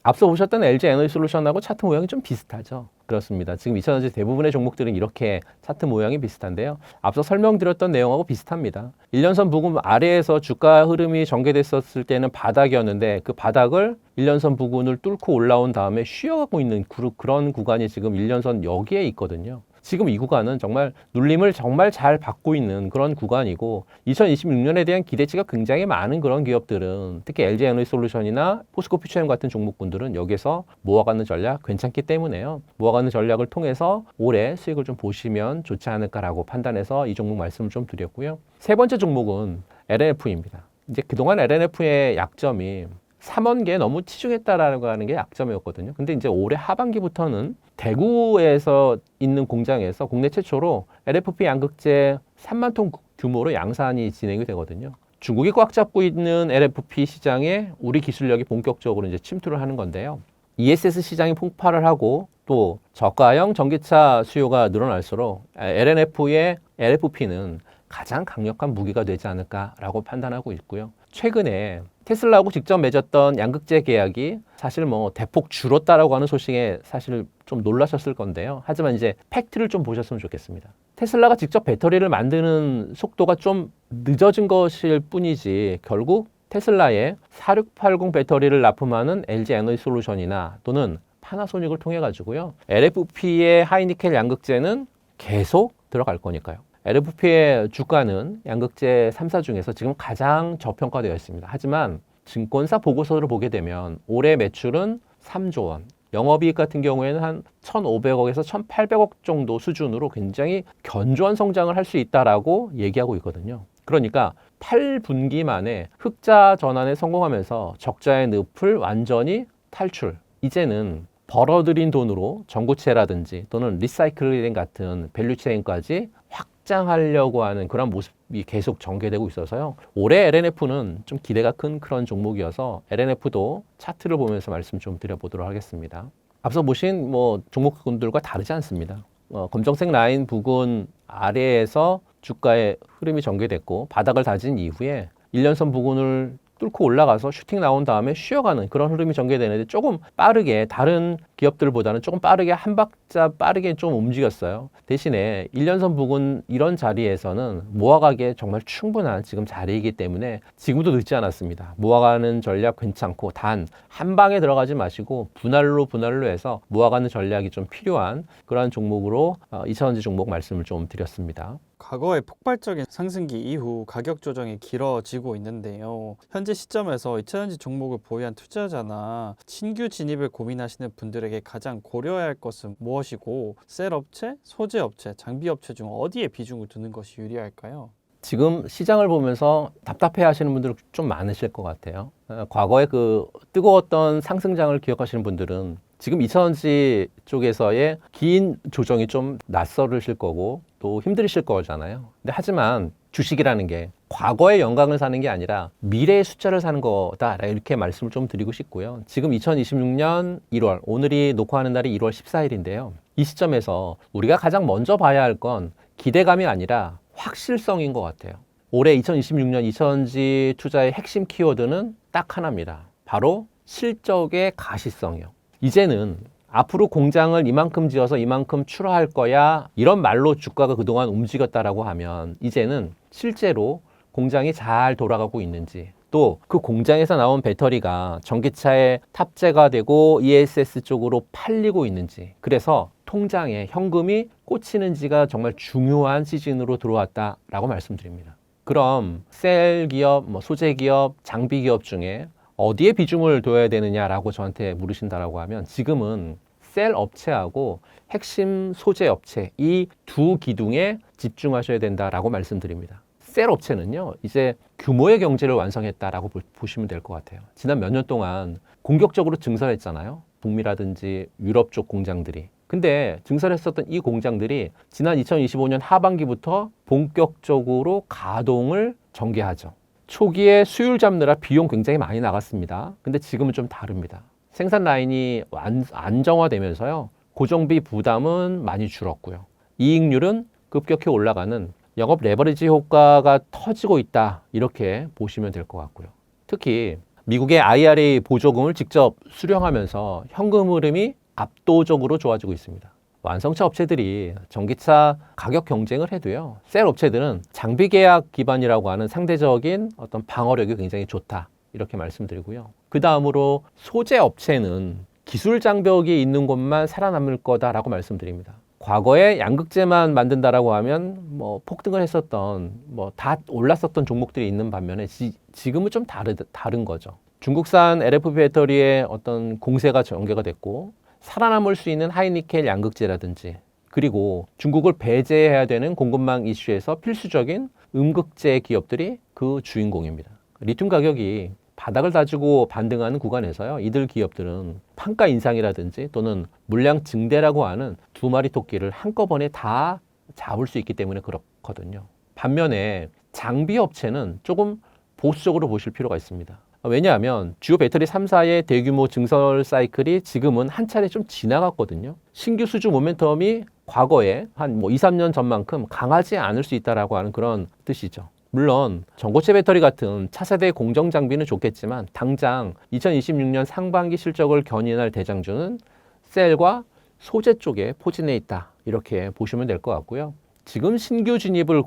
앞서 보셨던 LG 에너지솔루션하고 차트 모양이 좀 비슷하죠. 그렇습니다. 지금 2차전지 대부분의 종목들은 이렇게 차트 모양이 비슷한데요. 앞서 설명드렸던 내용하고 비슷합니다. 1년선 부근 아래에서 주가 흐름이 전개됐었을 때는 바닥이었는데 그 바닥을 1년선 부근을 뚫고 올라온 다음에 쉬어가고 있는 그런 구간이 지금 1년선 여기에 있거든요. 지금 이 구간은 정말 눌림을 정말 잘 받고 있는 그런 구간이고 2026년에 대한 기대치가 굉장히 많은 그런 기업들은 특히 LG 에너지솔루션이나 포스코 퓨처엠 같은 종목군들은 여기서 모아가는 전략 괜찮기 때문에요. 모아가는 전략을 통해서 올해 수익을 좀 보시면 좋지 않을까라고 판단해서 이 종목 말씀을 좀 드렸고요. 세 번째 종목은 LNF입니다. 이제 그동안 LNF의 약점이 3원계에 너무 치중했다라는 하는 게 약점이었거든요. 근데 이제 올해 하반기부터는 대구에서 있는 공장에서 국내 최초로 LFP 양극재 3만 톤 규모로 양산이 진행이 되거든요. 중국이 꽉 잡고 있는 LFP 시장에 우리 기술력이 본격적으로 이제 침투를 하는 건데요. ESS 시장이 폭발을 하고 또 저가형 전기차 수요가 늘어날수록 LNF의 LFP는 가장 강력한 무기가 되지 않을까라고 판단하고 있고요. 최근에 테슬라하고 직접 맺었던 양극재 계약이 사실 뭐 대폭 줄었다라고 하는 소식에 사실 좀 놀라셨을 건데요. 하지만 이제 팩트를 좀 보셨으면 좋겠습니다. 테슬라가 직접 배터리를 만드는 속도가 좀 늦어진 것일 뿐이지 결국 테슬라의 4680 배터리를 납품하는 LG 에너지솔루션이나 또는 파나소닉을 통해 가지고요. LFP의 하이니켈 양극재는 계속 들어갈 거니까요. LFP의 주가는 양극재 3사 중에서 지금 가장 저평가되어 있습니다. 하지만 증권사 보고서를 보게 되면 올해 매출은 3조 원, 영업이익 같은 경우에는 한 1,500억에서 1,800억 정도 수준으로 굉장히 견조한 성장을 할 수 있다라고 얘기하고 있거든요. 그러니까 8분기 만에 흑자 전환에 성공하면서 적자의 늪을 완전히 탈출. 이제는 벌어들인 돈으로 전고체라든지 또는 리사이클링 같은 밸류체인까지 확장하려고 하는 그런 모습이 계속 전개되고 있어서요. 올해 LNF는 좀 기대가 큰 그런 종목이어서 LNF도 차트를 보면서 말씀 좀 드려보도록 하겠습니다. 앞서 보신 종목군들과 다르지 않습니다. 검정색 라인 부근 아래에서 주가의 흐름이 전개됐고 바닥을 다진 이후에 1년선 부근을 뚫고 올라가서 슈팅 나온 다음에 쉬어가는 그런 흐름이 전개되는데 조금 빠르게 다른 기업들보다는 조금 빠르게 한 박자 빠르게 좀 움직였어요. 대신에 1년선 부근 이런 자리에서는 모아가기에 정말 충분한 지금 자리이기 때문에 지금도 늦지 않았습니다. 모아가는 전략 괜찮고 단 한 방에 들어가지 마시고 분할로 해서 모아가는 전략이 좀 필요한 그러한 종목으로 2차전지 종목 말씀을 좀 드렸습니다. 과거의 폭발적인 상승기 이후 가격 조정이 길어지고 있는데요. 현재 시점에서 2차전지 종목을 보유한 투자자나 신규 진입을 고민하시는 분들에게 가장 고려해야 할 것은 무엇이고 셀 업체, 소재 업체, 장비 업체 중 어디에 비중을 두는 것이 유리할까요? 지금 시장을 보면서 답답해 하시는 분들 좀 많으실 것 같아요. 과거에 그 뜨거웠던 상승장을 기억하시는 분들은 지금 2차전지 쪽에서의 긴 조정이 좀 낯설으실 거고 또 힘드실 거잖아요. 근데 하지만 주식이라는 게 과거의 영광을 사는 게 아니라 미래의 숫자를 사는 거다 이렇게 말씀을 좀 드리고 싶고요. 지금 2026년 1월, 오늘이 녹화하는 날이 1월 14일인데요. 이 시점에서 우리가 가장 먼저 봐야 할 건 기대감이 아니라 확실성인 것 같아요. 올해 2026년 2차전지 투자의 핵심 키워드는 딱 하나입니다. 바로 실적의 가시성이요. 이제는 앞으로 공장을 이만큼 지어서 이만큼 출하할 거야 이런 말로 주가가 그동안 움직였다라고 하면 이제는 실제로 공장이 잘 돌아가고 있는지 또 그 공장에서 나온 배터리가 전기차에 탑재가 되고 ESS 쪽으로 팔리고 있는지 그래서 통장에 현금이 꽂히는지가 정말 중요한 시즌으로 들어왔다라고 말씀드립니다. 그럼 셀 기업, 소재 기업, 장비 기업 중에 어디에 비중을 둬야 되느냐라고 저한테 물으신다라고 하면 지금은 셀 업체하고 핵심 소재 업체 이 두 기둥에 집중하셔야 된다라고 말씀드립니다. 셀 업체는요 이제 규모의 경제를 완성했다라고 보시면 될 것 같아요. 지난 몇 년 동안 공격적으로 증설했잖아요. 북미라든지 유럽 쪽 공장들이. 근데 증설했었던 이 공장들이 지난 2025년 하반기부터 본격적으로 가동을 전개하죠. 초기에 수율 잡느라 비용 굉장히 많이 나갔습니다. 근데 지금은 좀 다릅니다. 생산 라인이 안정화되면서요. 고정비 부담은 많이 줄었고요. 이익률은 급격히 올라가는 영업 레버리지 효과가 터지고 있다. 이렇게 보시면 될 것 같고요. 특히 미국의 IRA 보조금을 직접 수령하면서 현금 흐름이 압도적으로 좋아지고 있습니다. 완성차 업체들이 전기차 가격 경쟁을 해도요. 셀 업체들은 장비 계약 기반이라고 하는 상대적인 어떤 방어력이 굉장히 좋다. 이렇게 말씀드리고요. 그 다음으로 소재 업체는 기술 장벽이 있는 곳만 살아남을 거다라고 말씀드립니다. 과거에 양극재만 만든다라고 하면 폭등을 했었던 다 올랐었던 종목들이 있는 반면에 지금은 좀 다른 거죠. 중국산 LFP 배터리의 어떤 공세가 전개가 됐고 살아남을 수 있는 하이니켈 양극재라든지 그리고 중국을 배제해야 되는 공급망 이슈에서 필수적인 음극재 기업들이 그 주인공입니다. 리튬 가격이 바닥을 다지고 반등하는 구간에서요. 이들 기업들은 판가 인상이라든지 또는 물량 증대라고 하는 두 마리 토끼를 한꺼번에 다 잡을 수 있기 때문에 그렇거든요. 반면에 장비 업체는 조금 보수적으로 보실 필요가 있습니다. 왜냐하면 주요 배터리 3사의 대규모 증설 사이클이 지금은 한 차례 좀 지나갔거든요. 신규 수주 모멘텀이 과거에 한 2, 3년 전만큼 강하지 않을 수 있다라고 하는 그런 뜻이죠. 물론 전고체 배터리 같은 차세대 공정 장비는 좋겠지만 당장 2026년 상반기 실적을 견인할 대장주는 셀과 소재 쪽에 포진해 있다. 이렇게 보시면 될 것 같고요. 지금 신규 진입을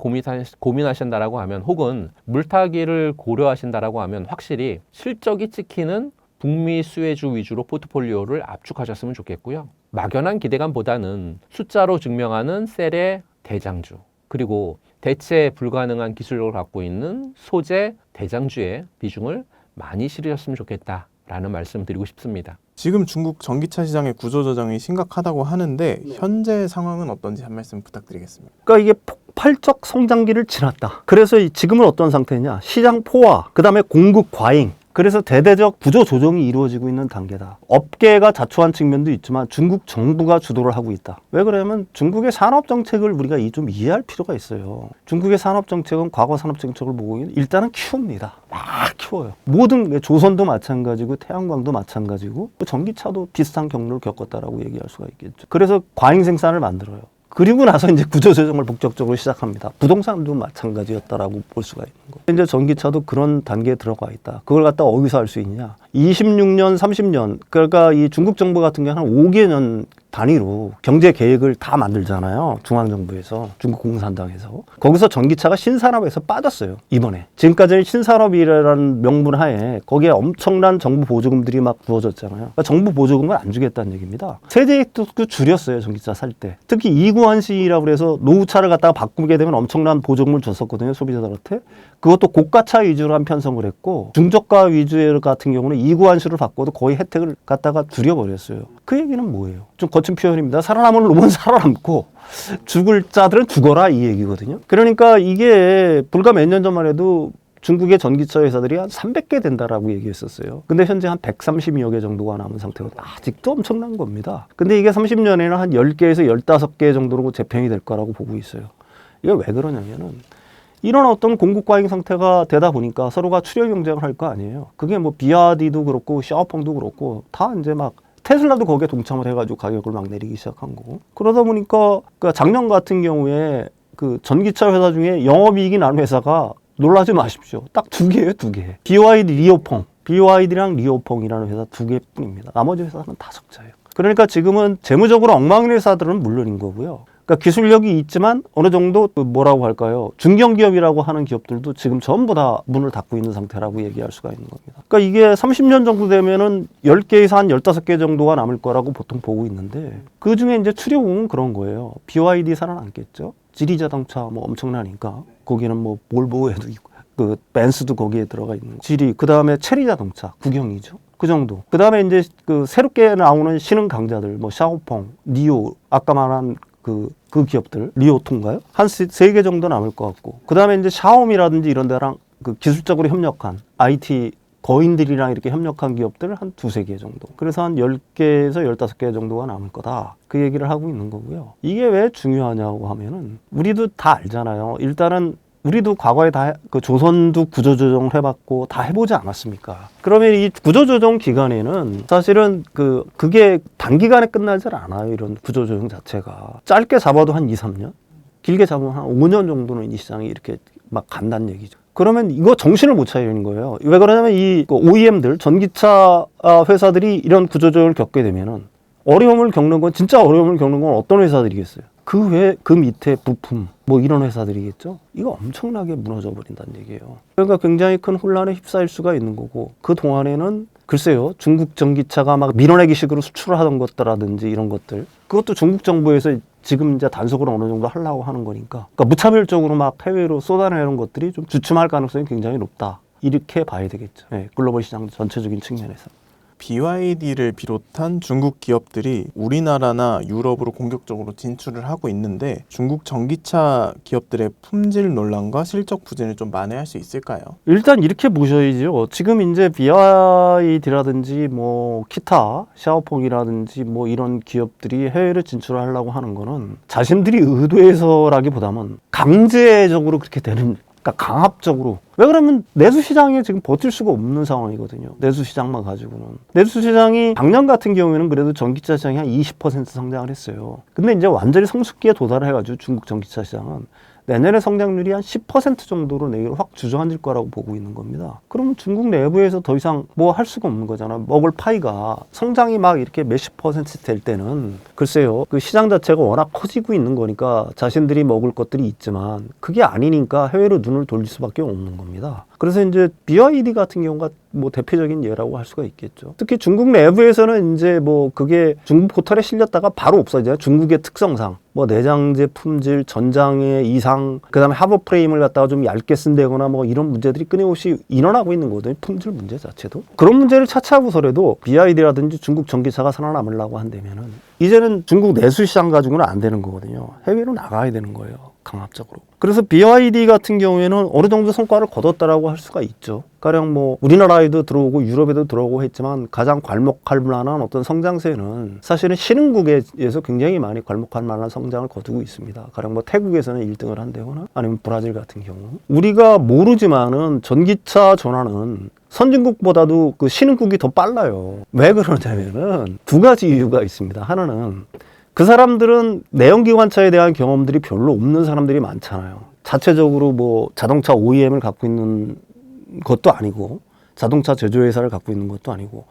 고민하신다라고 하면 혹은 물타기를 고려하신다라고 하면 확실히 실적이 찍히는 북미 수혜주 위주로 포트폴리오를 압축하셨으면 좋겠고요. 막연한 기대감보다는 숫자로 증명하는 셀의 대장주 그리고 대체 불가능한 기술력을 갖고 있는 소재 대장주의 비중을 많이 실으셨으면 좋겠다라는 말씀 드리고 싶습니다. 지금 중국 전기차 시장의 구조조정이 심각하다고 하는데 현재 상황은 어떤지 한 말씀 부탁드리겠습니다. 그러니까 이게 폭발적 성장기를 지났다. 그래서 지금은 어떤 상태냐? 시장 포화, 그 다음에 공급 과잉. 그래서 대대적 구조 조정이 이루어지고 있는 단계다. 업계가 자초한 측면도 있지만 중국 정부가 주도를 하고 있다. 왜 그러냐면 중국의 산업 정책을 우리가 좀 이해할 필요가 있어요. 중국의 산업 정책은 과거 산업 정책을 보고 일단은 키웁니다. 막 키워요. 모든 조선도 마찬가지고 태양광도 마찬가지고 전기차도 비슷한 경로를 겪었다라고 얘기할 수가 있겠죠. 그래서 과잉 생산을 만들어요. 그리고 나서 이제 구조조정을 본격적으로 시작합니다. 부동산도 마찬가지였다라고 볼 수가 있는 거예요. 이제 전기차도 그런 단계에 들어가 있다. 그걸 갖다 어디서 할 수 있냐? 26년, 30년, 그러니까 이 중국 정부 같은 경우는 한 5개년 단위로 경제 계획을 다 만들잖아요. 중앙정부에서, 중국 공산당에서. 거기서 전기차가 신산업에서 빠졌어요. 이번에. 지금까지는 신산업이라는 명분 하에 거기에 엄청난 정부 보조금들이 막 부어졌잖아요. 그러니까 정부 보조금을 안 주겠다는 얘기입니다. 세대액도 줄였어요. 전기차 살 때. 특히 이구환 시라고 해서 노후차를 갖다가 바꾸게 되면 엄청난 보조금을 줬었거든요. 소비자들한테. 그것도 고가차 위주로 한 편성을 했고 중저가 위주 같은 경우는 이구환수를 바꿔도 거의 혜택을 갖다가 줄여버렸어요. 그 얘기는 뭐예요? 좀 거친 표현입니다. 살아남을 놈은 살아남고 죽을 자들은 죽어라 이 얘기거든요. 그러니까 이게 불과 몇 년 전만 해도 중국의 전기차 회사들이 한 300개 된다라고 얘기했었어요. 근데 현재 한 130여 개 정도가 남은 상태거든요. 아직도 엄청난 겁니다. 근데 이게 30년에는 한 10개에서 15개 정도로 재평이 될 거라고 보고 있어요. 이게 왜 그러냐면은 이런 어떤 공급 과잉 상태가 되다 보니까 서로가 출혈 경쟁을 할 거 아니에요. 그게 뭐 BYD도 그렇고 샤오펑도 그렇고 다 이제 막 테슬라도 거기에 동참을 해가지고 가격을 막 내리기 시작한 거고. 그러다 보니까 그 작년 같은 경우에 그 전기차 회사 중에 영업이익이 난 회사가 놀라지 마십시오. 딱 2개예요, 2개. BYD 리오펑. BYD랑 리오펑이라는 회사 2개뿐입니다. 나머지 회사는 다 적자예요. 그러니까 지금은 재무적으로 엉망인 회사들은 물론인 거고요. 그러니까 기술력이 있지만 어느 정도 뭐라고 할까요? 중견기업이라고 하는 기업들도 지금 전부 다 문을 닫고 있는 상태라고 얘기할 수가 있는 겁니다. 그러니까 이게 30년 정도 되면은 10개에서 한 15개 정도가 남을 거라고 보통 보고 있는데 그 중에 이제 추려보면 그런 거예요. BYD 살아남겠죠. 지리자동차 뭐 엄청나니까 거기는 뭐 볼보에도 있고 그 벤츠도 거기에 들어가 있는 거. 지리 그다음에 체리자동차 구경이죠. 그 정도. 그다음에 이제 그 새롭게 나오는 신흥 강자들 뭐 샤오펑, 니오 아까 말한 그 기업들 리오통가요? 한 3개 정도 남을 것 같고 그 다음에 이제 샤오미라든지 이런 데랑 그 기술적으로 협력한 IT 거인들이랑 이렇게 협력한 기업들 한 2-3개 정도. 그래서 한 10개에서 15개 정도가 남을 거다. 그 얘기를 하고 있는 거고요. 이게 왜 중요하냐고 하면은 우리도 다 알잖아요. 일단은 우리도 과거에 다 그 조선도 구조조정을 해봤고 다 해보지 않았습니까? 그러면 이 구조조정 기간에는 사실은 그게 단기간에 끝나질 않아요. 이런 구조조정 자체가. 짧게 잡아도 한 2-3년? 길게 잡으면 한 5년 정도는 이 시장이 이렇게 막 간다는 얘기죠. 그러면 이거 정신을 못 차리는 거예요. 왜 그러냐면 이 OEM들, 전기차 회사들이 이런 구조조정을 겪게 되면은 어려움을 겪는 건 진짜 어려움을 겪는 건 어떤 회사들이겠어요? 그 밑에 부품 뭐 이런 회사들이겠죠. 이거 엄청나게 무너져 버린다는 얘기예요. 그러니까 굉장히 큰 혼란에 휩싸일 수가 있는 거고 그 동안에는 글쎄요 중국 전기차가 막 밀어내기 식으로 수출을 하던 것들라든지 이런 것들 그것도 중국 정부에서 지금 이제 단속을 어느 정도 하려고 하는 거니까 그러니까 무차별적으로 막 해외로 쏟아내는 것들이 좀 주춤할 가능성이 굉장히 높다. 이렇게 봐야 되겠죠. 네, 글로벌 시장 전체적인 측면에서. BYD를 비롯한 중국 기업들이 우리나라나 유럽으로 공격적으로 진출을 하고 있는데 중국 전기차 기업들의 품질 논란과 실적 부진을 좀 만회할 수 있을까요? 일단 이렇게 보셔야죠. 지금 이제 BYD라든지 뭐 기타 샤오펑이라든지 뭐 이런 기업들이 해외로 진출하려고 하는 거는 자신들이 의도해서라기보다는 강제적으로 그렇게 되는 그러니까 강압적으로. 왜 그러면 내수시장에 지금 버틸 수가 없는 상황이거든요. 내수시장만 가지고는. 내수시장이 작년 같은 경우에는 그래도 전기차 시장이 한 20% 성장을 했어요. 근데 이제 완전히 성숙기에 도달을 해가지고 중국 전기차 시장은 내년에 성장률이 한 10% 정도로 내일 확 주저앉을 거라고 보고 있는 겁니다. 그러면 중국 내부에서 더 이상 뭐 할 수가 없는 거잖아. 먹을 파이가 성장이 막 이렇게 몇십 퍼센트 될 때는 글쎄요. 그 시장 자체가 워낙 커지고 있는 거니까 자신들이 먹을 것들이 있지만 그게 아니니까 해외로 눈을 돌릴 수밖에 없는 겁니다. 그래서 이제 BYD 같은 경우가 뭐 대표적인 예라고 할 수가 있겠죠. 특히 중국 내부에서는 이제 뭐 그게 중국 포털에 실렸다가 바로 없어져요. 중국의 특성상. 뭐 내장재 품질, 전장의 이상, 그 다음에 하부 프레임을 갖다가 좀 얇게 쓴다거나 뭐 이런 문제들이 끊임없이 일어나고 있는 거거든요. 품질 문제 자체도. 그런 문제를 차치하고서라도 BYD라든지 중국 전기차가 살아남으려고 한다면은 이제는 중국 내수 시장 가지고는 안 되는 거거든요. 해외로 나가야 되는 거예요. 강압적으로. 그래서 BYD 같은 경우에는 어느 정도 성과를 거뒀다라고 할 수가 있죠. 가령 뭐 우리나라에도 들어오고 유럽에도 들어오고 했지만 가장 괄목할 만한 어떤 성장세는 사실은 신흥국에서 굉장히 많이 괄목할 만한 성장을 거두고 있습니다. 가령 뭐 태국에서는 1등을 한다거나 아니면 브라질 같은 경우. 우리가 모르지만은 전기차 전환은 선진국보다도 그 신흥국이 더 빨라요. 왜 그러냐면은 2가지 이유가 있습니다. 하나는 그 사람들은 내연기관차에 대한 경험들이 별로 없는 사람들이 많잖아요. 자체적으로 뭐 자동차 OEM을 갖고 있는 것도 아니고 자동차 제조회사를 갖고 있는 것도 아니고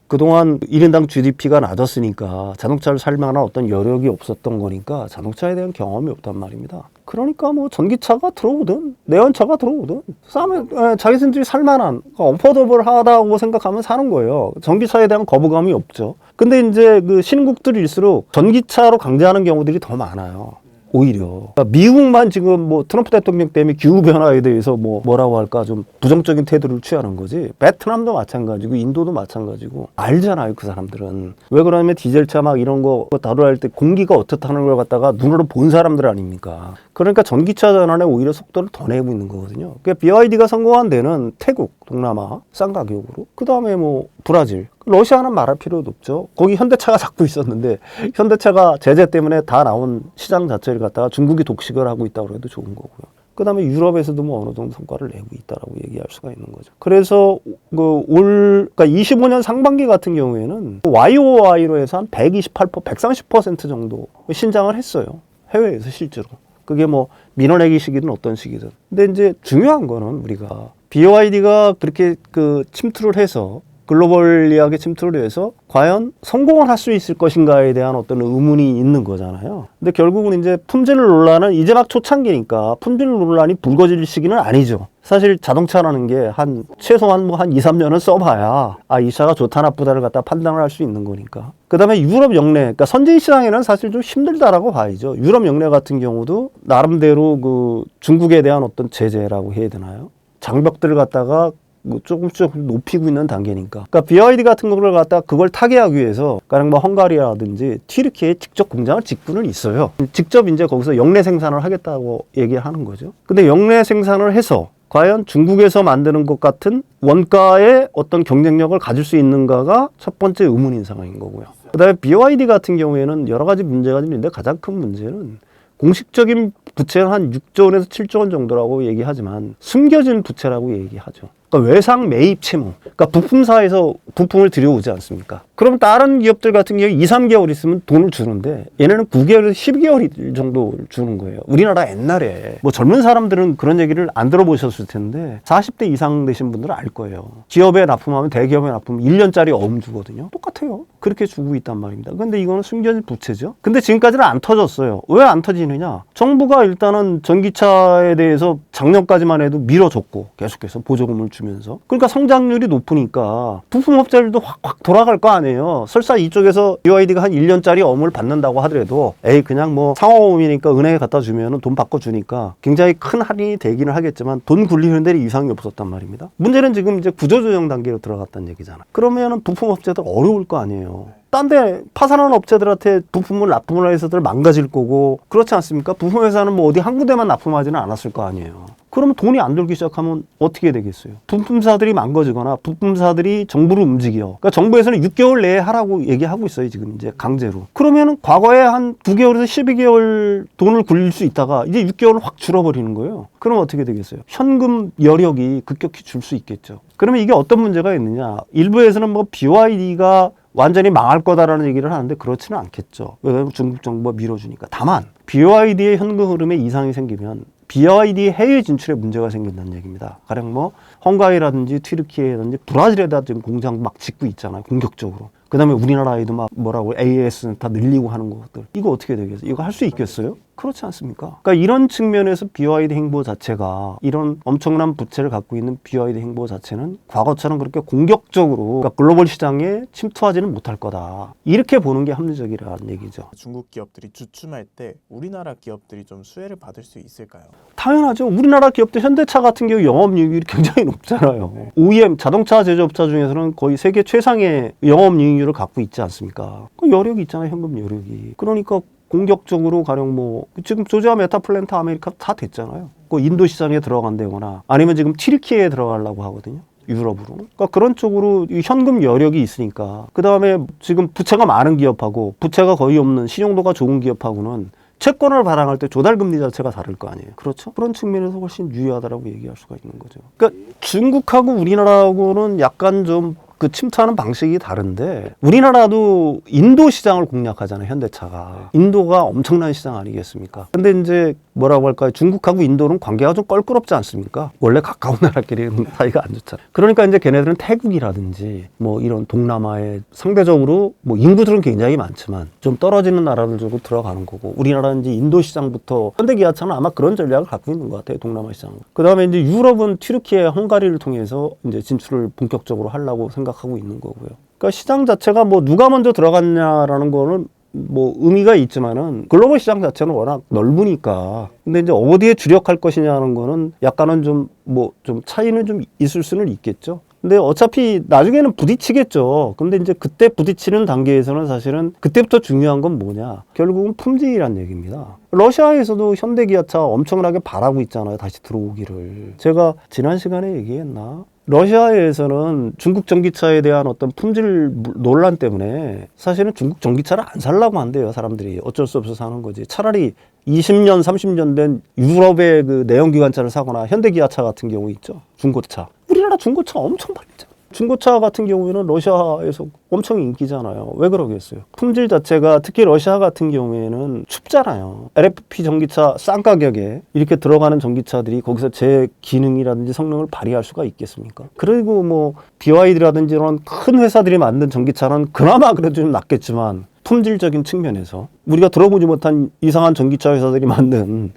그동안 1인당 GDP가 낮았으니까 자동차를 살 만한 어떤 여력이 없었던 거니까 자동차에 대한 경험이 없단 말입니다. 그러니까 뭐 전기차가 들어오든 내연차가 들어오든 싸면 자기들이 살 만한 어포더블하다고 생각하면 사는 거예요. 전기차에 대한 거부감이 없죠. 근데 이제 그 신흥국들일수록 전기차로 강제하는 경우들이 더 많아요. 오히려 그러니까 미국만 지금 뭐 트럼프 대통령 때문에 기후 변화에 대해서 뭐라고 할까 좀 부정적인 태도를 취하는 거지. 베트남도 마찬가지고 인도도 마찬가지고 알잖아요. 그 사람들은 왜 그러냐면 디젤차 막 이런 거 다루할 때 공기가 어떻다는 걸 갖다가 눈으로 본 사람들 아닙니까? 그러니까 전기차 전환에 오히려 속도를 더 내고 있는 거거든요. 그러니까 BYD가 성공한 데는 태국, 동남아 싼 가격으로 그 다음에 뭐 브라질, 러시아는 말할 필요도 없죠. 거기 현대차가 잡고 있었는데 현대차가 제재 때문에 다 나온 시장 자체를 갖다가 중국이 독식을 하고 있다고 해도 좋은 거고요. 그 다음에 유럽에서도 뭐 어느 정도 성과를 내고 있다라고 얘기할 수가 있는 거죠. 그래서 그러니까 25년 상반기 같은 경우에는 YOY로 해서 한 128%, 130% 정도 신장을 했어요. 해외에서 실제로. 그게 뭐 민원회기 시기든 어떤 시기든. 근데 이제 중요한 거는 우리가 BYD가 그렇게 그 침투를 해서 글로벌리하게 침투를 해서 과연 성공을 할 수 있을 것인가에 대한 어떤 의문이 있는 거잖아요. 근데 결국은 이제 품질 논란은 이제 막 초창기니까 품질 논란이 불거질 시기는 아니죠. 사실 자동차라는 게 최소한 뭐 한 2, 3년은 써봐야 이 차가 좋다 나쁘다를 갖다 판단을 할 수 있는 거니까. 그 다음에 유럽 역내, 그러니까 선진 시장에는 사실 좀 힘들다라고 봐야죠. 유럽 역내 같은 경우도 나름대로 그 중국에 대한 어떤 제재라고 해야 되나요? 장벽들을 갖다가 뭐 조금씩 높이고 있는 단계니까. 그러니까 BYD 같은 거를 갖다 그걸 타개하기 위해서 가령 뭐 헝가리라든지 튀르키예에 직접 공장을 짓고는 있어요. 직접 이제 거기서 역내 생산을 하겠다고 얘기하는 거죠. 근데 역내 생산을 해서 과연 중국에서 만드는 것 같은 원가의 어떤 경쟁력을 가질 수 있는가가 첫 번째 의문인 상황인 거고요. 그다음에 BYD 같은 경우에는 여러 가지 문제가 좀 있는데 가장 큰 문제는 공식적인 부채는 한 6조 원에서 7조 원 정도라고 얘기하지만 숨겨진 부채라고 얘기하죠. 그러니까 외상 매입 채무. 그러니까 부품사에서 부품을 들여오지 않습니까? 그럼 다른 기업들 같은 경우 2, 3개월 있으면 돈을 주는데 얘네는 9개월에서 12개월 정도 주는 거예요. 우리나라 옛날에 뭐 젊은 사람들은 그런 얘기를 안 들어보셨을 텐데 40대 이상 되신 분들은 알 거예요. 기업에 납품하면 대기업에 납품하면 1년짜리 어음 주거든요. 똑같아요. 그렇게 주고 있단 말입니다. 근데 이거는 숨겨진 부채죠. 근데 지금까지는 안 터졌어요. 왜 안 터지느냐? 정부가 일단은 전기차에 대해서 작년까지만 해도 밀어줬고 계속해서 보조금을 주면서 그러니까 성장률이 높으니까 부품업자들도 확 돌아갈 거 아니에요. 설사 이쪽에서 BYD가 한 1년짜리 어음을 받는다고 하더라도 그냥 뭐 상호음이니까 은행에 갖다 주면 돈 바꿔주니까 굉장히 큰 할인이 되기는 하겠지만 돈 굴리는 데 이상이 없었단 말입니다. 문제는 지금 이제 구조조정 단계로 들어갔다는 얘기잖아. 그러면은 부품업체들 어려울 거 아니에요. 딴 데 파산하는 업체들한테 부품을 납품을 해서들 망가질 거고 그렇지 않습니까? 부품회사는 뭐 어디 한 군데만 납품하지는 않았을 거 아니에요. 그러면 돈이 안 들기 시작하면 어떻게 되겠어요? 부품사들이 망가지거나 부품사들이 정부를 움직여. 그러니까 정부에서는 6개월 내에 하라고 얘기하고 있어요. 지금 이제 강제로. 그러면은 과거에 한 9개월에서 12개월 돈을 굴릴 수 있다가 이제 6개월을 확 줄어버리는 거예요. 그럼 어떻게 되겠어요? 현금 여력이 급격히 줄 수 있겠죠. 그러면 이게 어떤 문제가 있느냐? 일부에서는 뭐 BYD가 완전히 망할 거다라는 얘기를 하는데 그렇지는 않겠죠. 왜냐하면 중국 정부가 밀어주니까. 다만 BYD의 현금 흐름에 이상이 생기면 BYD 해외 진출에 문제가 생긴다는 얘기입니다. 가령 뭐 헝가리라든지 튀르키예라든지 브라질에다 지금 공장 막 짓고 있잖아요. 공격적으로. 그 다음에 우리나라에도 막 뭐라고 AS는 다 늘리고 하는 것들. 이거 어떻게 되겠어요? 이거 할 수 있겠어요? 그렇지 않습니까? 그러니까 이런 측면에서 BYD 행보 자체가 이런 엄청난 부채를 갖고 있는 BYD 행보 자체는 과거처럼 그렇게 공격적으로 그러니까 글로벌 시장에 침투하지는 못할 거다. 이렇게 보는 게 합리적이라는 얘기죠. 중국 기업들이 주춤할 때 우리나라 기업들이 좀 수혜를 받을 수 있을까요? 당연하죠. 우리나라 기업들 현대차 같은 경우 영업이익률이 굉장히 높잖아요. OEM 자동차 제조업자 중에서는 거의 세계 최상의 영업이익률을 갖고 있지 않습니까? 그 여력이 있잖아요. 현금 여력이. 그러니까 공격적으로 가령 뭐 지금 조지아 메타플랜트 아메리카 다 됐잖아요. 그 인도 시장에 들어간다거나 아니면 지금 튀르키예에 들어가려고 하거든요. 유럽으로. 그러니까 그런 쪽으로 현금 여력이 있으니까. 그 다음에 지금 부채가 많은 기업하고 부채가 거의 없는 신용도가 좋은 기업하고는 채권을 발행할 때 조달금리 자체가 다를 거 아니에요. 그렇죠? 그런 측면에서 훨씬 유리하다라고 얘기할 수가 있는 거죠. 그러니까 중국하고 우리나라하고는 약간 좀 그 침투하는 방식이 다른데 우리나라도 인도 시장을 공략하잖아요. 현대차가. 인도가 엄청난 시장 아니겠습니까? 근데 이제 뭐라고 할까요? 중국하고 인도는 관계가 좀 껄끄럽지 않습니까? 원래 가까운 나라끼리 사이가 안 좋잖아요. 그러니까 이제 걔네들은 태국이라든지 뭐 이런 동남아에 상대적으로 뭐 인구들은 굉장히 많지만 좀 떨어지는 나라들 쪽으로 들어가는 거고, 우리나라는 이제 인도 시장부터, 현대기아차는 아마 그런 전략을 갖고 있는 것 같아요. 동남아 시장. 그 다음에 이제 유럽은 튀르키예, 헝가리를 통해서 이제 진출을 본격적으로 하려고 생각하고 있는 거고요. 그러니까 시장 자체가 뭐 누가 먼저 들어갔냐라는 거는 뭐 의미가 있지만은 글로벌 시장 자체는 워낙 넓으니까. 근데 이제 어디에 주력할 것이냐는 거는 약간은 좀 뭐 좀 차이는 좀 있을 수는 있겠죠. 근데 어차피 나중에는 부딪히겠죠. 근데 이제 그때 부딪히는 단계에서는 사실은 그때부터 중요한 건 뭐냐? 결국은 품질이란 얘기입니다. 러시아에서도 현대기아차 엄청나게 바라고 있잖아요. 다시 들어오기를. 제가 지난 시간에 얘기했나? 러시아에서는 중국 전기차에 대한 어떤 품질 논란 때문에 사실은 중국 전기차를 안 살라고 한대요. 사람들이. 어쩔 수 없어서 사는 거지. 차라리 20년, 30년 된 유럽의 그 내연기관차를 사거나 현대기아차 같은 경우 있죠. 중고차. 우리나라 중고차 엄청 팔리죠. 중고차 같은 경우에는 러시아에서 엄청 인기잖아요. 왜 그러겠어요? 품질 자체가, 특히 러시아 같은 경우에는 춥잖아요. LFP 전기차 싼 가격에 이렇게 들어가는 전기차들이 거기서 제 기능이라든지 성능을 발휘할 수가 있겠습니까? 그리고 뭐 BYD라든지 이런 큰 회사들이 만든 전기차는 그나마 그래도 좀 낫겠지만, 품질적인 측면에서 우리가 들어보지 못한 이상한 전기차 회사들이 만든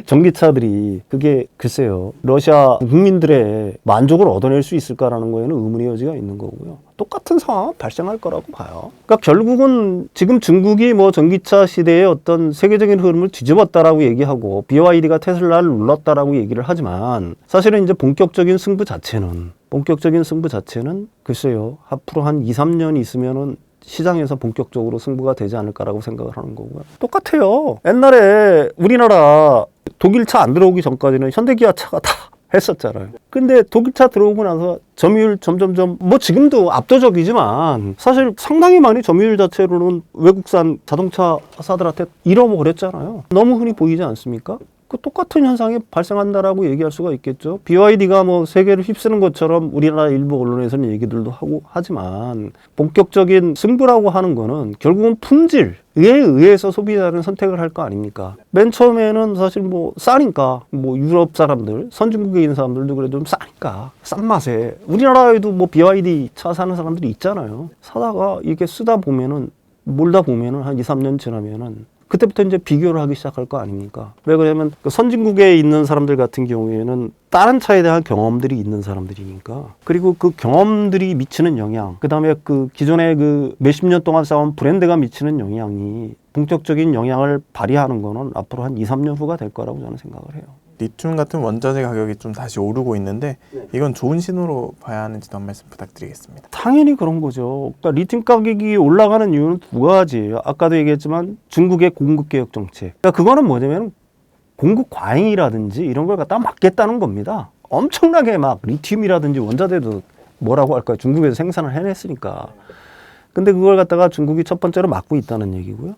전기차들이 그게 글쎄요, 러시아 국민들의 만족을 얻어낼 수 있을까라는 거에는 의문의 여지가 있는 거고요. 똑같은 상황은 발생할 거라고 봐요. 그러니까 결국은 지금 중국이 뭐 전기차 시대의 어떤 세계적인 흐름을 뒤집었다라고 얘기하고 BYD가 테슬라를 눌렀다라고 얘기를 하지만, 사실은 이제 본격적인 승부 자체는 글쎄요, 앞으로 한 2, 3년 있으면은 시장에서 본격적으로 승부가 되지 않을까라고 생각을 하는 거고요. 똑같아요. 옛날에 우리나라 독일차 안 들어오기 전까지는 현대기아차가 다 했었잖아요. 근데 독일차 들어오고 나서 점유율 점점점, 뭐 지금도 압도적이지만 사실 상당히 많이 점유율 자체로는 외국산 자동차 사들한테 잃어버렸잖아요. 너무 흔히 보이지 않습니까? 그 똑같은 현상이 발생한다라고 얘기할 수가 있겠죠. BYD가 뭐 세계를 휩쓰는 것처럼 우리나라 일부 언론에서는 얘기들도 하고 하지만, 본격적인 승부라고 하는 거는 결국은 품질에 의해서 소비자는 선택을 할 거 아닙니까? 맨 처음에는 사실 뭐 싸니까, 뭐 유럽 사람들, 선진국에 있는 사람들도 그래도 좀 싸니까, 싼 맛에 우리나라에도 뭐 BYD 차 사는 사람들이 있잖아요. 사다가 이렇게 쓰다 보면은, 몰다 보면은 한 2, 3년 지나면은 그때부터 이제 비교를 하기 시작할 거 아닙니까? 왜 그러냐면 그 선진국에 있는 사람들 같은 경우에는 다른 차에 대한 경험들이 있는 사람들이니까, 그리고 그 경험들이 미치는 영향, 그 다음에 그 기존에 그 몇십 년 동안 쌓아온 브랜드가 미치는 영향이 본격적인 영향을 발휘하는 거는 앞으로 한 2, 3년 후가 될 거라고 저는 생각을 해요. 리튬 같은 원자재 가격이 좀 다시 오르고 있는데 이건 좋은 신호로 봐야 하는지도 한 말씀 부탁드리겠습니다. 당연히 그런 거죠. 그러니까 리튬 가격이 올라가는 이유는 두 가지예요. 아까도 얘기했지만 중국의 공급 개혁 정책. 그러니까 그거는 뭐냐면 공급 과잉이라든지 이런 걸 갖다 막겠다는 겁니다. 엄청나게 막 리튬이라든지 원자재도 뭐라고 할까요? 중국에서 생산을 해냈으니까. 근데 그걸 갖다가 중국이 첫 번째로 막고 있다는 얘기고요.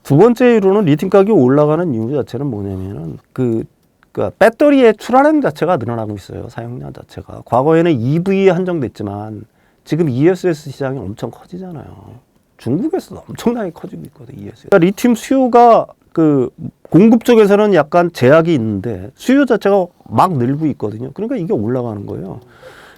두 번째 이유로는 리튬 가격이 올라가는 이유 자체는 뭐냐면은 그러니까 배터리의 출하량 자체가 늘어나고 있어요. 사용량 자체가. 과거에는 EV에 한정됐지만 지금 ESS 시장이 엄청 커지잖아요. 중국에서도 엄청나게 커지고 있거든요. ESS. 그러니까 리튬 수요가 그 공급 쪽에서는 약간 제약이 있는데 수요 자체가 막 늘고 있거든요. 그러니까 이게 올라가는 거예요.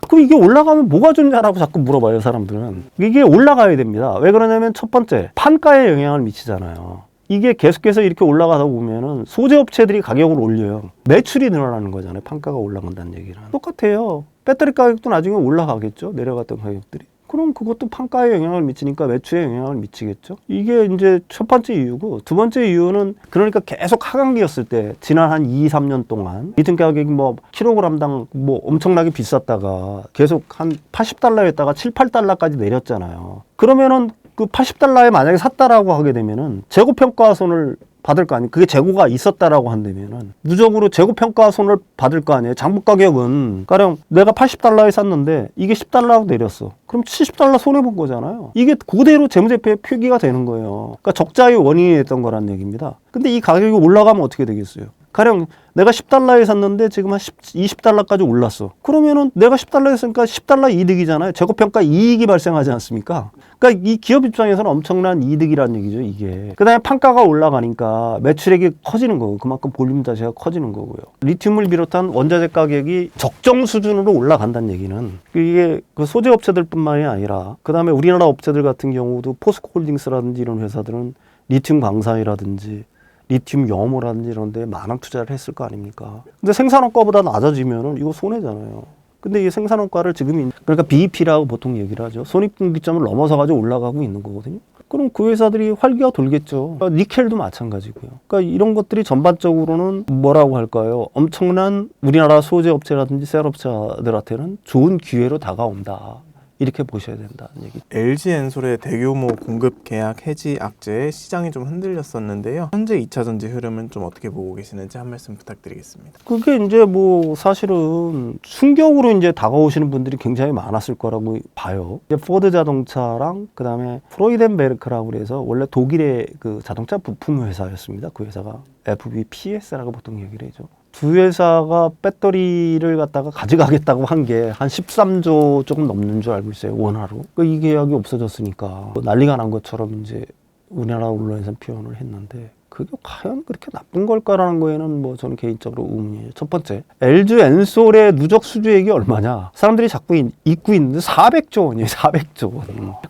그럼 이게 올라가면 뭐가 좋냐라고 자꾸 물어봐요, 사람들은. 이게 올라가야 됩니다. 왜 그러냐면 첫 번째, 판가에 영향을 미치잖아요. 이게 계속해서 이렇게 올라가다 보면은 소재업체들이 가격을 올려요. 매출이 늘어나는 거잖아요. 판가가 올라간다는 얘기는. 똑같아요. 배터리 가격도 나중에 올라가겠죠. 내려갔던 가격들이. 그럼 그것도 판가에 영향을 미치니까 매출에 영향을 미치겠죠. 이게 이제 첫 번째 이유고, 두 번째 이유는 그러니까 계속 하강기였을 때 지난 한 2, 3년 동안 리튬 가격이 뭐 킬로그램당 뭐 엄청나게 비쌌다가 계속 한 80달러였다가 7, 8달러까지 내렸잖아요. 그러면은 그 80달러에 만약에 샀다라고 하게 되면은 재고평가손을 받을 거 아니에요. 그게 재고가 있었다라고 한다면은 누적으로 재고평가손을 받을 거 아니에요. 장부 가격은 가령 내가 80달러에 샀는데 이게 10달러로 내렸어. 그럼 70달러 손해본 거잖아요. 이게 그대로 재무제표에 표기가 되는 거예요. 그러니까 적자의 원인이 됐던 거란 얘기입니다. 근데 이 가격이 올라가면 어떻게 되겠어요? 가령 내가 10달러에 샀는데 지금 한 20달러까지 올랐어. 그러면은 내가 10달러에 샀으니까 10달러 이득이잖아요. 재고평가 이익이 발생하지 않습니까? 그러니까 이 기업 입장에서는 엄청난 이득이라는 얘기죠, 이게. 그 다음에 판가가 올라가니까 매출액이 커지는 거고, 그만큼 볼륨 자체가 커지는 거고요. 리튬을 비롯한 원자재 가격이 적정 수준으로 올라간다는 얘기는 이게 그 소재 업체들뿐만이 아니라 그 다음에 우리나라 업체들 같은 경우도 포스코홀딩스라든지 이런 회사들은 리튬 광산이라든지 리튬 염호라든지 이런 데 많은 투자를 했을 거 아닙니까? 근데 생산원가보다 낮아지면은 이거 손해잖아요. 근데 이 생산원가를 지금 그러니까 BEP라고 보통 얘기를 하죠. 손익분기점을 넘어서 가지고 올라가고 있는 거거든요. 그럼 그 회사들이 활기가 돌겠죠. 그러니까 니켈도 마찬가지고요. 그러니까 이런 것들이 전반적으로는 뭐라고 할까요? 엄청난 우리나라 소재 업체라든지 셀 업체들한테는 좋은 기회로 다가온다. 이렇게 보셔야 된다는 얘기. LG 엔솔의 대규모 공급 계약 해지 악재에 시장이 좀 흔들렸었는데요. 현재 2차 전지 흐름은 좀 어떻게 보고 계시는지 한 말씀 부탁드리겠습니다. 그게 이제 뭐 사실은 충격으로 이제 다가오시는 분들이 굉장히 많았을 거라고 봐요. 이제 포드 자동차랑 그다음에 프로이덴베르크라고 그래서 원래 독일의 그 자동차 부품 회사였습니다. 그 회사가 FBPS라고 보통 얘기를 해죠. 두 회사가 배터리를 갖다가 가져가겠다고 한 게 한 13조 조금 넘는 줄 알고 있어요. 원화로. 이 계약이 없어졌으니까 난리가 난 것처럼 이제 우리나라 언론에서 표현을 했는데 그게 과연 그렇게 나쁜 걸까라는 거에는 뭐 저는 개인적으로 의문이에요. 첫 번째, LG 엔솔의 누적 수주액이 얼마냐? 사람들이 자꾸 잊고 있는데 400조 원이에요. 400조 원.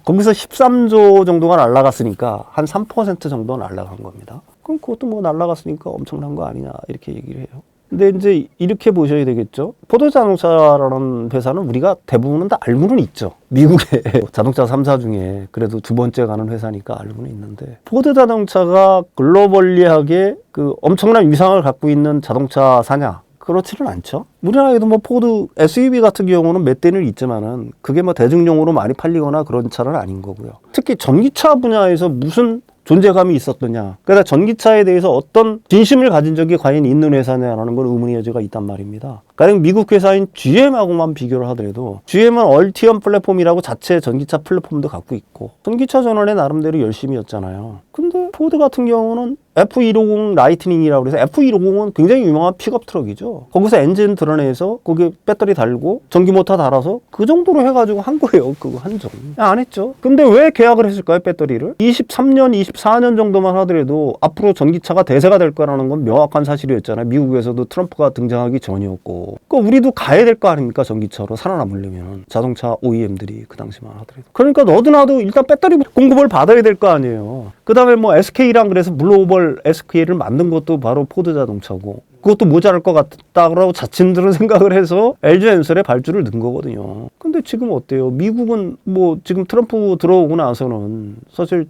거기서 13조 정도가 날라갔으니까 한 3% 정도 날라간 겁니다. 그럼 그것도 뭐 날라갔으니까 엄청난 거 아니냐 이렇게 얘기를 해요. 근데 이제 이렇게 보셔야 되겠죠. 포드 자동차라는 회사는 우리가 대부분은 다 알고는 있죠. 미국의 자동차 3사 중에 그래도 두 번째 가는 회사니까 알고는 있는데 포드 자동차가 글로벌리하게 그 엄청난 위상을 갖고 있는 자동차 사냐? 그렇지는 않죠. 우리나라에도 뭐 포드 SUV 같은 경우는 몇 대는 있지만은 그게 뭐 대중용으로 많이 팔리거나 그런 차는 아닌 거고요. 특히 전기차 분야에서 무슨 존재감이 있었느냐. 그러니까 전기차에 대해서 어떤 진심을 가진 적이 과연 있는 회사냐라는 건 의문의 여지가 있단 말입니다. 가령 미국 회사인 GM하고만 비교를 하더라도 GM은 얼티엄 플랫폼이라고 자체 전기차 플랫폼도 갖고 있고 전기차 전환에 나름대로 열심히 였잖아요. 근데 포드 같은 경우는 F150 라이트닝이라고 해서 F150은 굉장히 유명한 픽업 트럭이죠. 거기서 엔진 드러내서 거기에 배터리 달고 전기 모터 달아서 그 정도로 해가지고 한 거예요. 그거 한정. 안 했죠. 근데 왜 계약을 했을까요? 배터리를? 23년, 24년 정도만 하더라도 앞으로 전기차가 대세가 될 거라는 건 명확한 사실이었잖아요. 미국에서도 트럼프가 등장하기 전이었고. 그러니까 우리도 가야 될 거 아닙니까? 전기차로 살아남으려면. 자동차 OEM들이 그 당시만 하더라도. 그러니까 너도 나도 일단 배터리 공급을 받아야 될 거 아니에요. 그 다음에 뭐 SK랑 그래서 블루오벌 SK를 만든 것도 바로 포드 자동차고 그것도 모자랄 것 같다고 자신들은 생각을 해서 LG 엔솔에 발주를 넣은 거거든요. 근데 지금 어때요? 미국은 뭐 지금 트럼프 들어오고 나서는 사실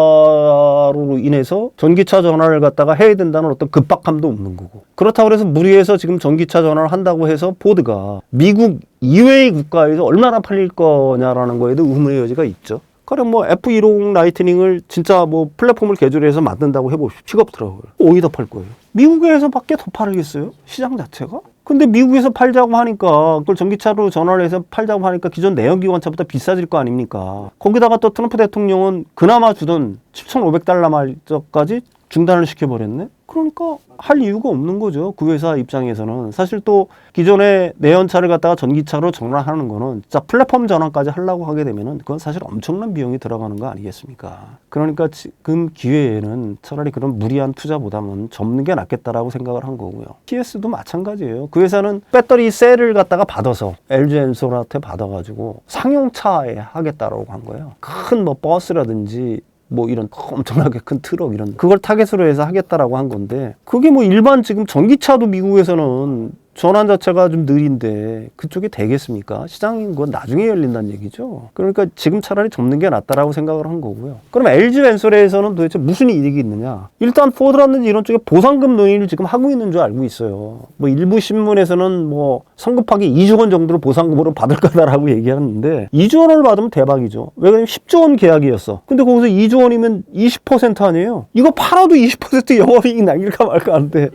전기차로 인해서 전기차 전환을 갖다가 해야 된다는 어떤 급박함도 없는 거고 그렇다고 해서 무리해서 지금 전기차 전환을 한다고 해서 포드가 미국 이외의 국가에서 얼마나 팔릴 거냐라는 거에도 의문의 여지가 있죠. 가령 뭐 F150 라이트닝을 진짜 뭐 플랫폼을 개조해서 만든다고 해보십시오. 픽업 트럭을. 어디다 팔 거예요? 미국에서밖에 더 팔겠어요? 시장 자체가? 근데 미국에서 팔자고 하니까 그걸 전기차로 전환을 해서 팔자고 하니까 기존 내연기관차보다 비싸질 거 아닙니까? 거기다가 또 트럼프 대통령은 그나마 주던 7,500달러 말저까지 중단을 시켜버렸네? 그러니까 할 이유가 없는 거죠. 그 회사 입장에서는. 사실 또 기존의 내연차를 갖다가 전기차로 전환하는 거는 진짜 플랫폼 전환까지 하려고 하게 되면은 그건 사실 엄청난 비용이 들어가는 거 아니겠습니까? 그러니까 지금 기회에는 차라리 그런 무리한 투자보다는 접는 게 낫겠다라고 생각을 한 거고요. TS도 마찬가지예요. 그 회사는 배터리 셀을 갖다가 받아서 LG 엔솔한테 받아가지고 상용차에 하겠다라고 한 거예요. 큰 뭐 버스라든지 뭐 이런 엄청나게 큰 트럭 이런 그걸 타겟으로 해서 하겠다라고 한 건데 그게 뭐 일반 지금 전기차도 미국에서는 전환 자체가 좀 느린데 그쪽이 되겠습니까? 시장인 그건 나중에 열린다는 얘기죠. 그러니까 지금 차라리 접는 게 낫다라고 생각을 한 거고요. 그럼 LG 엔솔에서는 도대체 무슨 이득이 있느냐? 일단 포드라든지 이런 쪽에 보상금 논의를 지금 하고 있는 줄 알고 있어요. 뭐 일부 신문에서는 뭐 성급하게 2조 원 정도로 보상금으로 받을 거다라고 얘기하는데 2조 원을 받으면 대박이죠. 왜 그러냐면 10조 원 계약이었어. 근데 거기서 2조 원이면 20% 아니에요? 이거 팔아도 20% 영업이익 남길까 말까 하는데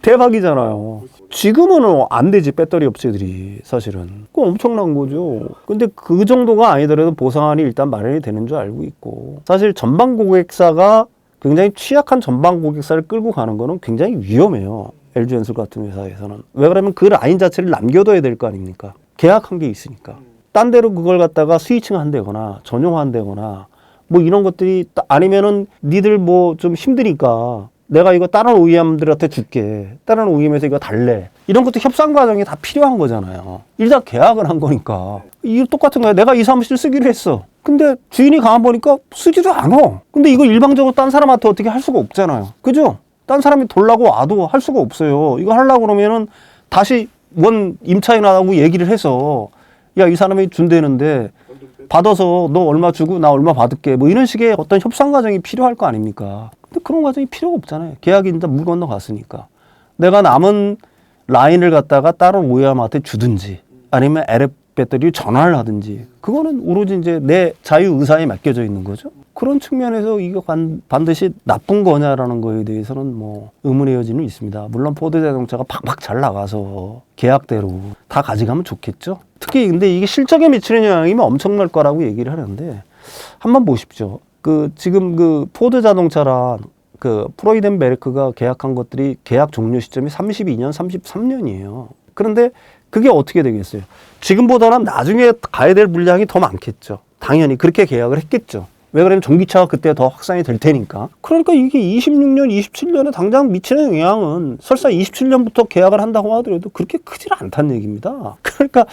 대박이잖아요. 지금은 안 되지, 배터리 업체들이 사실은. 그건 엄청난 거죠. 근데 그 정도가 아니더라도 보상안이 일단 마련이 되는 줄 알고 있고 사실 전방 고객사가 굉장히 취약한 전방 고객사를 끌고 가는 거는 굉장히 위험해요. LG엔솔 같은 회사에서는. 왜 그러면 그 라인 자체를 남겨둬야 될 거 아닙니까? 계약한 게 있으니까. 딴 데로 그걸 갖다가 스위칭 한다거나 전용한다거나 뭐 이런 것들이 아니면은 니들 뭐 좀 힘드니까 내가 이거 다른 OEM들한테 줄게. 다른 OEM에서 이거 달래. 이런 것도 협상 과정이 다 필요한 거잖아요. 일단 계약을 한 거니까. 이거 똑같은 거야. 내가 이 사무실 쓰기로 했어. 근데 주인이 가만 보니까 쓰지도 않아. 근데 이거 일방적으로 딴 사람한테 어떻게 할 수가 없잖아요. 그죠? 딴 사람이 돌라고 와도 할 수가 없어요. 이거 하려고 그러면은 다시 원 임차인하고 얘기를 해서 야, 이 사람이 준대는데 받아서 너 얼마 주고 나 얼마 받을게. 뭐 이런 식의 어떤 협상 과정이 필요할 거 아닙니까? 근데 그런 과정이 필요가 없잖아요. 계약이 일단 물 건너갔으니까. 내가 남은 라인을 갖다가 다른 OEM한테 주든지 아니면 LF 배터리를 전환을 하든지 그거는 오로지 이제 내 자유 의사에 맡겨져 있는 거죠. 그런 측면에서 이거 반드시 나쁜 거냐라는 거에 대해서는 뭐 의문의 여지는 있습니다. 물론 포드 자동차가 팍팍 잘 나가서 계약대로 다 가져가면 좋겠죠. 특히 근데 이게 실적에 미치는 영향이면 엄청날 거라고 얘기를 하는데 한번 보십시오. 지금 포드 자동차랑 프로이덴 베르크가 계약한 것들이 계약 종료 시점이 32년, 33년이에요. 그런데 그게 어떻게 되겠어요? 지금보다는 나중에 가야 될 물량이 더 많겠죠. 당연히 그렇게 계약을 했겠죠. 왜 그러면 전기차가 그때 더 확산이 될 테니까. 그러니까 이게 26년, 27년에 당장 미치는 영향은 설사 27년부터 계약을 한다고 하더라도 그렇게 크질 않다는 얘기입니다. 그러니까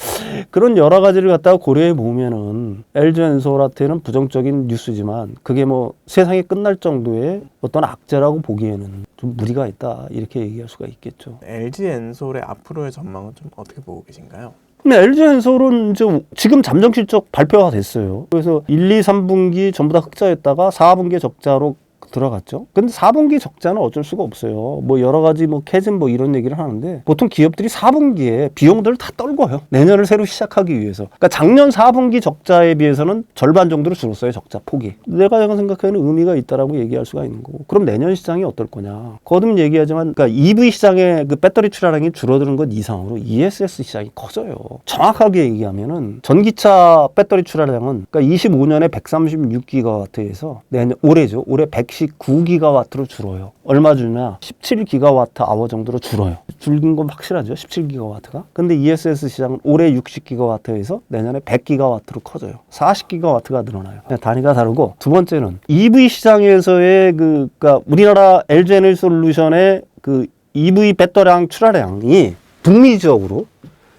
그런 여러 가지를 갖다가 고려해 보면은 LG엔솔한테는 부정적인 뉴스지만 그게 뭐 세상이 끝날 정도의 어떤 악재라고 보기에는 좀 무리가 있다 이렇게 얘기할 수가 있겠죠. LG엔솔의 앞으로의 전망은 좀 어떻게 보고 계신가요? 근데 LG엔솔은 이제 지금 잠정 실적 발표가 됐어요. 그래서 1, 2, 3분기 전부 다 흑자였다가 4분기에 적자로 들어갔죠. 근데 4분기 적자는 어쩔 수가 없어요. 뭐 여러 가지 뭐 캐즘 뭐 이런 얘기를 하는데 보통 기업들이 4분기에 비용들을 다 떨궈요. 내년을 새로 시작하기 위해서. 그러니까 작년 4분기 적자에 비해서는 절반 정도로 줄었어요. 적자 폭이. 내가 생각하는 의미가 있다라고 얘기할 수가 있는 거고. 그럼 내년 시장이 어떨 거냐. 거듭 얘기하지만 그러니까 EV 시장의 배터리 출하량이 줄어드는 것 이상으로 ESS 시장이 커져요. 정확하게 얘기하면은 전기차 배터리 출하량은 그러니까 25년에 136기가와트에서 올해죠. 올해 119기가와트로 줄어요. 얼마 주냐? 17기가와트 아워 정도로 줄어요. 줄긴 건 확실하죠. 17기가와트가. 근데 ESS 시장은 올해 60기가와트에서 내년에 100기가와트로 커져요. 40기가와트가 늘어나요. 단위가 다르고 두 번째는 EV 시장에서의 그러니까 우리나라 LG에너지솔루션의 EV 배터량 출하량이 북미 지역으로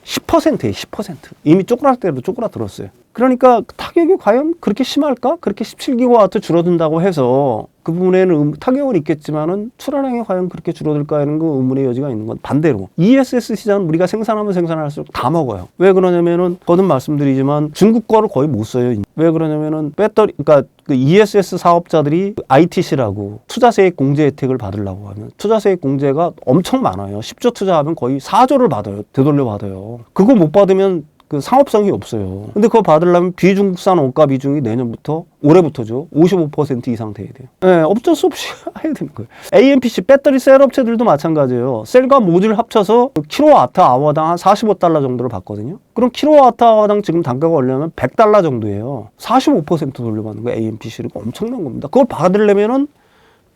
10%예요. 10%. 이미 쪼그라들었어요. 그러니까 타격이 과연 그렇게 심할까? 그렇게 17기가와트 줄어든다고 해서 그 부분에는 타격은 있겠지만은 출하량이 과연 그렇게 줄어들까 하는 그 의문의 여지가 있는 건 반대로 ESS 시장은 우리가 생산하면 생산할수록 다 먹어요. 왜 그러냐면은 거듭 말씀드리지만 중국 거를 거의 못 써요. 왜 그러냐면은 그러니까 그 ESS 사업자들이 ITC라고 투자세액 공제 혜택을 받으려고 하면 투자세액 공제가 엄청 많아요. 10조 투자하면 거의 4조를 받아요. 되돌려 받아요. 그거 못 받으면 상업성이 없어요. 근데 그거 받으려면 비중국산 원가 비중이 올해부터죠. 55% 이상 돼야 돼요. 네, 어쩔 수 없이 해야 되는 거예요. AMPC 배터리 셀 업체들도 마찬가지예요. 셀과 모듈 합쳐서 킬로와트 아워당 한 45달러 정도를 받거든요. 그럼 킬로와트 아워당 지금 단가가 올려면 100달러 정도예요. 45% 돌려받는 거예요. AMPC를 엄청난 겁니다. 그걸 받으려면은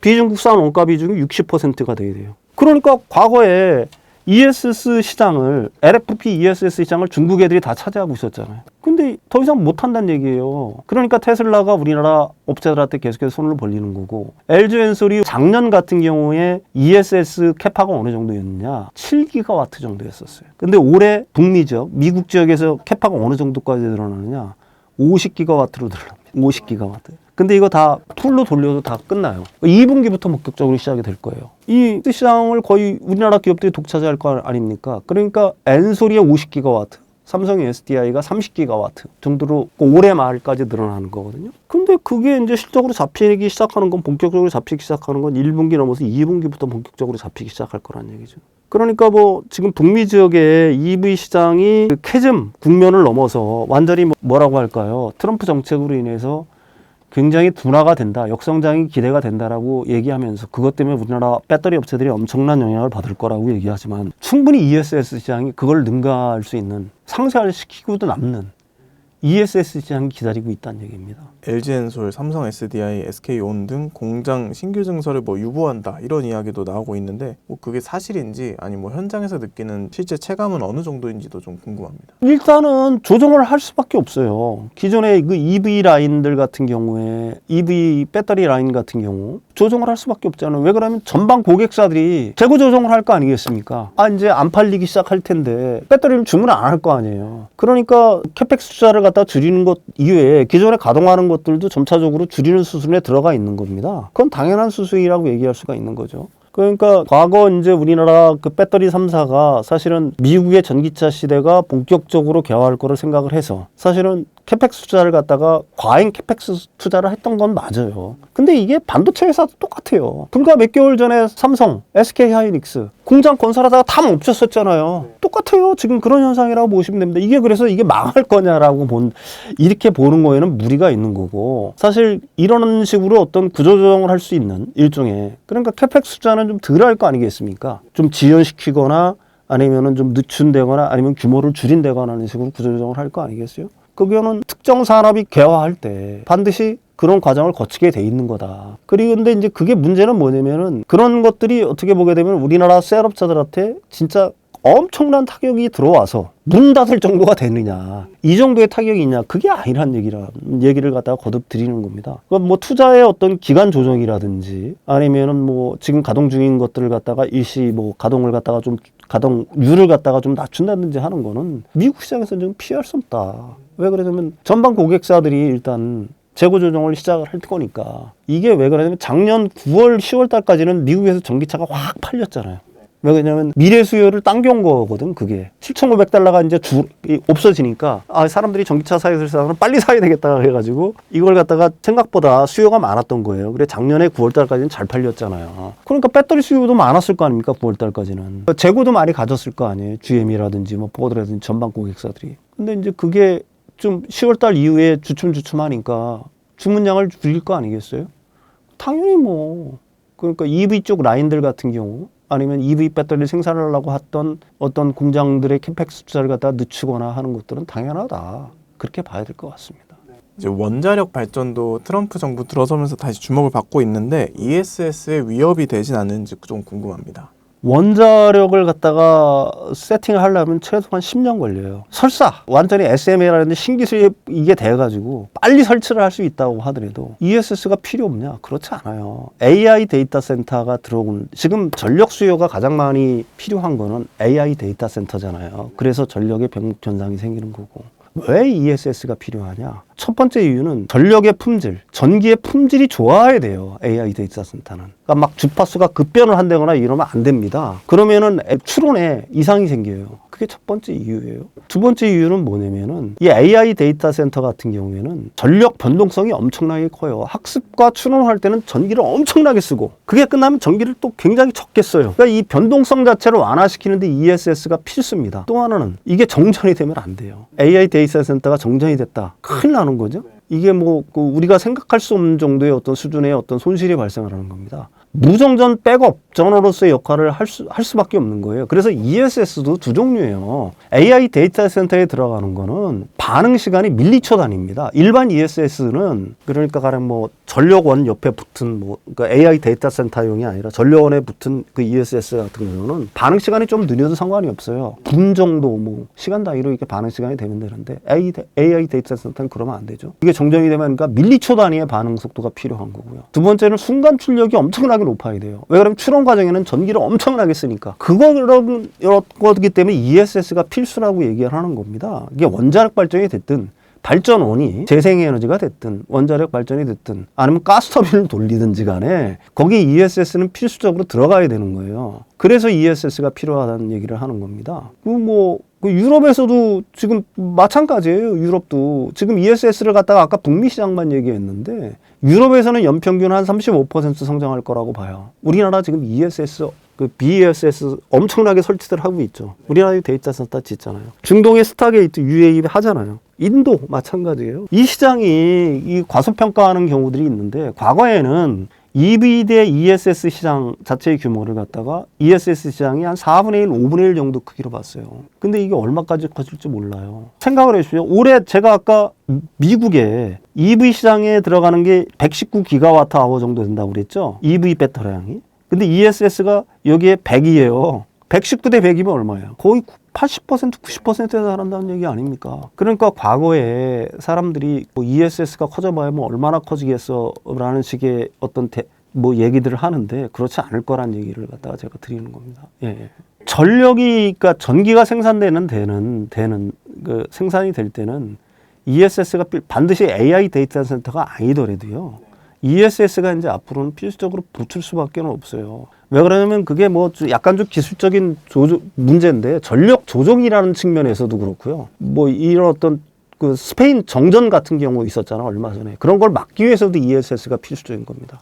비중국산 원가 비중이 60%가 돼야 돼요. 그러니까 과거에 ESS 시장을 LFP ESS 시장을 중국 애들이 다 차지하고 있었잖아요. 근데 더 이상 못 한다는 얘기예요. 그러니까 테슬라가 우리나라 업체들한테 계속해서 손을 벌리는 거고 LG엔솔이 작년 같은 경우에 ESS 캐파가 어느 정도였느냐 7기가와트 정도였었어요. 근데 올해 북미 지역, 미국 지역에서 캐파가 어느 정도까지 늘어나느냐 50기가와트로 늘어납니다. 50기가와트. 근데 이거 다 풀로 돌려도 다 끝나요. 2분기부터 본격적으로 시작이 될 거예요. 이 시장을 거의 우리나라 기업들이 독차지할 거 아닙니까? 그러니까 엔솔이 50기가와트, 삼성의 SDI가 30기가와트 정도로 올해 말까지 늘어나는 거거든요. 근데 그게 이제 실적으로 잡히기 시작하는 건 본격적으로 잡히기 시작하는 건 1분기 넘어서 2분기부터 본격적으로 잡히기 시작할 거란 얘기죠. 그러니까 뭐 지금 북미 지역의 EV 시장이 캐즘 국면을 넘어서 완전히 뭐라고 할까요? 트럼프 정책으로 인해서 굉장히 둔화가 된다, 역성장이 기대가 된다라고 얘기하면서 그것 때문에 우리나라 배터리 업체들이 엄청난 영향을 받을 거라고 얘기하지만 충분히 ESS 시장이 그걸 능가할 수 있는 상쇄시키고도 남는 ESS 시장이 기다리고 있다는 얘기입니다. LG엔솔, 삼성 SDI, SK온 등 공장 신규 증설을 뭐 유보한다 이런 이야기도 나오고 있는데 뭐 그게 사실인지 아니 뭐 현장에서 느끼는 실제 체감은 어느 정도인지도 좀 궁금합니다. 일단은 조정을 할 수밖에 없어요. 기존의 그 EV 라인들 같은 경우에 EV 배터리 라인 같은 경우 조정을 할 수밖에 없잖아요. 왜 그러면 전방 고객사들이 재고 조정을 할 거 아니겠습니까? 이제 안 팔리기 시작할 텐데 배터리를 주문 안 할 거 아니에요. 그러니까 캐펙스 투자를 갖다 줄이는 것 이외에 기존에 가동하는 것들도 점차적으로 줄이는 수순에 들어가 있는 겁니다. 그건 당연한 수순이라고 얘기할 수가 있는 거죠. 그러니까 과거 이제 우리나라 그 배터리 3사가 사실은 미국의 전기차 시대가 본격적으로 개화할 거를 생각을 해서 사실은 캐펙스 투자를 갖다가 과잉 캐펙스 투자를 했던 건 맞아요. 근데 이게 반도체 회사도 똑같아요. 불과 몇 개월 전에 삼성, SK 하이닉스 공장 건설하다가 다 멈췄었잖아요. 똑같아요. 지금 그런 현상이라고 보시면 됩니다. 이게 그래서 이게 망할 거냐라고 이렇게 보는 거에는 무리가 있는 거고 사실 이런 식으로 어떤 구조조정을 할 수 있는 일종의 그러니까 캐펙스 투자는 좀 덜 할 거 아니겠습니까? 좀 지연시키거나 아니면은 좀 늦춘다거나 아니면 규모를 줄인다거나 하는 식으로 구조조정을 할 거 아니겠어요? 그거는 특정 산업이 개화할 때 반드시 그런 과정을 거치게 돼 있는 거다. 그리고 근데 이제 그게 문제는 뭐냐면은 그런 것들이 어떻게 보게 되면 우리나라 셋업자들한테 진짜 엄청난 타격이 들어와서 문 닫을 정도가 되느냐 이 정도의 타격이 있냐 그게 아니란 얘기를 갖다가 거듭 드리는 겁니다. 뭐 투자의 어떤 기간 조정이라든지 아니면은 뭐 지금 가동 중인 것들을 갖다가 일시 뭐 가동을 갖다가 좀 가동률을 갖다가 좀 낮춘다든지 하는 거는 미국 시장에서는 좀 피할 수 없다. 왜 그러냐면 전방 고객사들이 일단 재고 조정을 시작을 할 거니까 이게 왜 그러냐면 작년 9월 10월 달까지는 미국에서 전기차가 확 팔렸잖아요. 왜냐면 미래 수요를 당겨온 거거든. 그게 7,500달러가 이제 없어지니까 사람들이 전기차 사야 사람은 빨리 사야 되겠다 해가지고 이걸 갖다가 생각보다 수요가 많았던 거예요. 그래 작년에 9월달까지는 잘 팔렸잖아요. 그러니까 배터리 수요도 많았을 거 아닙니까? 9월달까지는 재고도 많이 가졌을 거 아니에요. GM이라든지 뭐 포드라든지 전방 고객사들이. 근데 이제 그게 좀 10월달 이후에 주춤하니까 주문량을 줄일 거 아니겠어요? 당연히 뭐 그러니까 EV 쪽 라인들 같은 경우 아니면 EV 배터리를 생산하려고 했던 어떤 공장들의 캠팩스 투자를 갖다가 늦추거나 하는 것들은 당연하다. 그렇게 봐야 될 것 같습니다. 이제 원자력 발전도 트럼프 정부 들어서면서 다시 주목을 받고 있는데 ESS에 위협이 되진 않는지 좀 궁금합니다. 원자력을 갖다가 세팅을 하려면 최소한 10년 걸려요. 설사 완전히 SMA라는 신기술이 이게 돼가지고 빨리 설치를 할 수 있다고 하더라도 ESS가 필요 없냐? 그렇지 않아요. AI 데이터 센터가 들어온 지금 전력 수요가 가장 많이 필요한 거는 AI 데이터 센터잖아요. 그래서 전력의 병목 현상이 생기는 거고. 왜 ESS가 필요하냐? 첫 번째 이유는 전력의 품질, 전기의 품질이 좋아야 돼요. AI 데이터 센터는. 그러니까 막 주파수가 급변을 한다거나 이러면 안 됩니다. 그러면은 추론에 이상이 생겨요. 그게 첫 번째 이유예요. 두 번째 이유는 뭐냐면은 이 AI 데이터 센터 같은 경우에는 전력 변동성이 엄청나게 커요. 학습과 추론할 때는 전기를 엄청나게 쓰고 그게 끝나면 전기를 또 굉장히 적게 써요. 그러니까 이 변동성 자체를 완화시키는데 ESS가 필수입니다. 또 하나는 이게 정전이 되면 안 돼요. AI 데이터 센터가 정전이 됐다. 큰일 나는 거죠. 이게 뭐 우리가 생각할 수 없는 정도의 어떤 수준의 어떤 손실이 발생을 하는 겁니다. 무정전 백업 전원으로서의 역할을 할 수밖에 없는 거예요. 그래서 ESS도 두 종류예요. AI 데이터 센터에 들어가는 거는 반응 시간이 밀리초 단위입니다. 일반 ESS는 그러니까 가령 뭐 전력원 옆에 붙은 그러니까 AI 데이터 센터용이 아니라 전력원에 붙은 그 ESS 같은 경우는 반응 시간이 좀 느려도 상관이 없어요. 분 정도 뭐 시간 단위로 이렇게 반응 시간이 되면 되는데 AI 데이터 센터는 그러면 안 되죠. 이게 정전이 되면 그러니까 밀리초 단위의 반응 속도가 필요한 거고요. 두 번째는 순간 출력이 엄청나게 높아야 돼요. 왜 그러면 추론 과정에는 전기를 엄청나게 쓰니까 그런 거기 때문에 ESS가 필수라고 얘기를 하는 겁니다. 이게 원자력 발전이 됐든 발전원이 재생에너지가 됐든 원자력 발전이 됐든 아니면 가스터빈을 돌리든지 간에 거기에 ESS는 필수적으로 들어가야 되는 거예요. 그래서 ESS가 필요하다는 얘기를 하는 겁니다. 유럽에서도 지금 마찬가지예요. 유럽도 지금 ESS를 갖다가 아까 북미 시장만 얘기했는데 유럽에서는 연평균 한 35% 성장할 거라고 봐요. 우리나라 지금 ESS BESS 엄청나게 설치들 하고 있죠. 우리나라 데이터 센터 짓잖아요. 중동의 스타게이트 UAE 하잖아요. 인도 마찬가지예요. 이 시장이 이 과소평가하는 경우들이 있는데 과거에는 EV 대 ESS 시장 자체의 규모를 갖다가 ESS 시장이 한 4분의 1, 5분의 1 정도 크기로 봤어요. 근데 이게 얼마까지 커질지 몰라요. 생각을 해주십시오. 올해 제가 아까 미국에 EV 시장에 들어가는 게 119기가와트 아워 정도 된다고 그랬죠? EV 배터리량이. 근데 ESS가 여기에 100이에요. 119 대 100이면 얼마예요? 거의 80%, 90%에서 잘한다는 얘기 아닙니까? 그러니까 과거에 사람들이 뭐 ESS가 커져봐야 뭐 얼마나 커지겠어 라는 식의 어떤 뭐 얘기들을 하는데 그렇지 않을 거란 얘기를 갖다가 제가 드리는 겁니다. 예. 전력이, 그러니까 전기가 생산되는 그 생산이 될 때는 ESS가 반드시 AI 데이터 센터가 아니더라도요. ESS가 이제 앞으로는 필수적으로 붙을 수밖에 없어요. 왜 그러냐면 그게 뭐 약간 좀 기술적인 문제인데 전력 조정이라는 측면에서도 그렇고요. 뭐 이런 어떤 그 스페인 정전 같은 경우 있었잖아, 얼마 전에. 그런 걸 막기 위해서도 ESS가 필수적인 겁니다.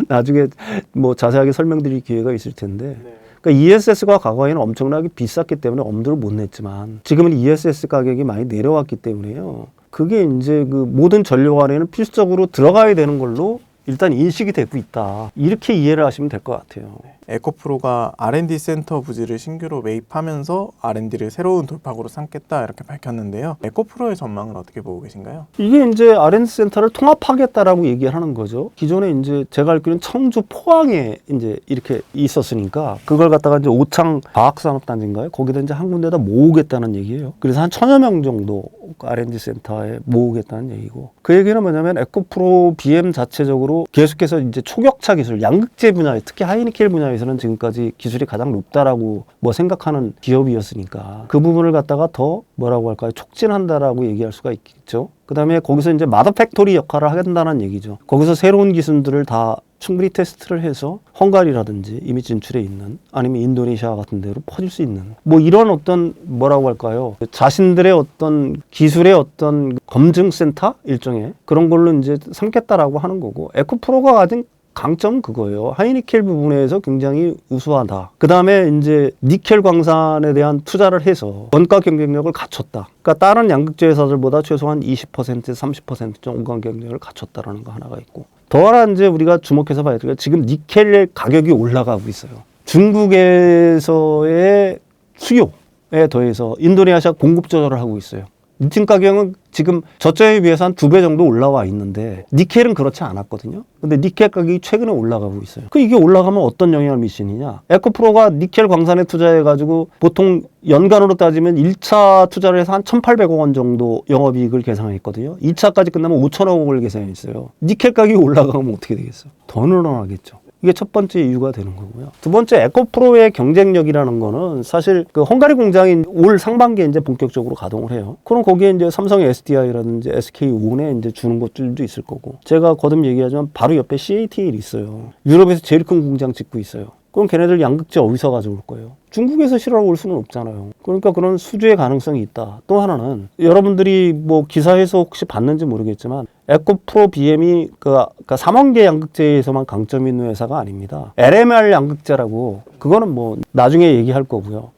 나중에 뭐 자세하게 설명드릴 기회가 있을 텐데. 그러니까 ESS가 과거에는 엄청나게 비쌌기 때문에 엄두를 못 냈지만 지금은 ESS 가격이 많이 내려왔기 때문에요. 그게 이제 그 모든 전력 안에는 필수적으로 들어가야 되는 걸로 일단 인식이 되고 있다. 이렇게 이해를 하시면 될 것 같아요. 에코프로가 R&D 센터 부지를 신규로 매입하면서 R&D를 새로운 돌파구로 삼겠다 이렇게 밝혔는데요. 에코프로의 전망을 어떻게 보고 계신가요? 이게 이제 R&D 센터를 통합하겠다라고 얘기를 하는 거죠. 기존에 이제 제가 알기로는 청주 포항에 이제 이렇게 있었으니까 그걸 갖다가 이제 오창 과학산업단지인가요? 거기다 이제 한 군데다 모으겠다는 얘기예요. 그래서 한 1000여 명 정도 R&D 센터에 모으겠다는 얘기고, 그 얘기는 뭐냐면 에코프로 BM 자체적으로 계속해서 이제 초격차 기술, 양극재 분야에, 특히 하이니켈 분야에서는 지금까지 기술이 가장 높다라고 뭐 생각하는 기업이었으니까 그 부분을 갖다가 더 뭐라고 할까요? 촉진한다라고 얘기할 수가 있겠죠. 그 다음에 거기서 이제 마더 팩토리 역할을 하겠다는 얘기죠. 거기서 새로운 기술들을 다 충분히 테스트를 해서 헝가리라든지 이미 진출해 있는, 아니면 인도네시아 같은 데로 퍼질 수 있는 뭐 이런 어떤 뭐라고 할까요? 자신들의 어떤 기술의 어떤 검증센터 일종의 그런 걸로 이제 삼겠다라고 하는 거고, 에코프로가 가진 강점은 그거예요. 하이니켈 부분에서 굉장히 우수하다. 그 다음에 이제 니켈 광산에 대한 투자를 해서 원가 경쟁력을 갖췄다. 그러니까 다른 양극재 회사들보다 최소한 20%, 30% 정도 원가 경쟁력을 갖췄다라는 거 하나가 있고, 더 하나 이제 우리가 주목해서 봐야 돼요. 지금 니켈의 가격이 올라가고 있어요. 중국에서의 수요에 더해서 인도네시아 공급 조절을 하고 있어요. 리튬 가격은 지금 저점에 비해서 한 2배 정도 올라와 있는데 니켈은 그렇지 않았거든요. 근데 니켈 가격이 최근에 올라가고 있어요. 그 이게 올라가면 어떤 영향을 미치느냐? 에코프로가 니켈 광산에 투자해가지고 보통 연간으로 따지면 1차 투자를 해서 한 1,800억 원 정도 영업이익을 계산했거든요. 2차까지 끝나면 5천억 원을 계산했어요. 니켈 가격이 올라가면 어떻게 되겠어? 더 늘어나겠죠. 이게 첫 번째 이유가 되는 거고요. 두 번째, 에코프로의 경쟁력이라는 거는 사실 그 헝가리 공장이 올 상반기에 이제 본격적으로 가동을 해요. 그럼 거기에 이제 삼성의 SDI라든지 SK온에 이제 주는 것들도 있을 거고, 제가 거듭 얘기하지만 바로 옆에 CATL이 있어요. 유럽에서 제일 큰 공장 짓고 있어요. 그럼 걔네들 양극재 어디서 가져올 거예요? 중국에서 실어올 올 수는 없잖아요. 그러니까 그런 수주의 가능성이 있다. 또 하나는 여러분들이 뭐 기사에서 혹시 봤는지 모르겠지만 에코프로 BM이 그러니까 3원계 양극재에서만 강점이 있는 회사가 아닙니다. LMR 양극재라고, 그거는 뭐 나중에 얘기할 거고요.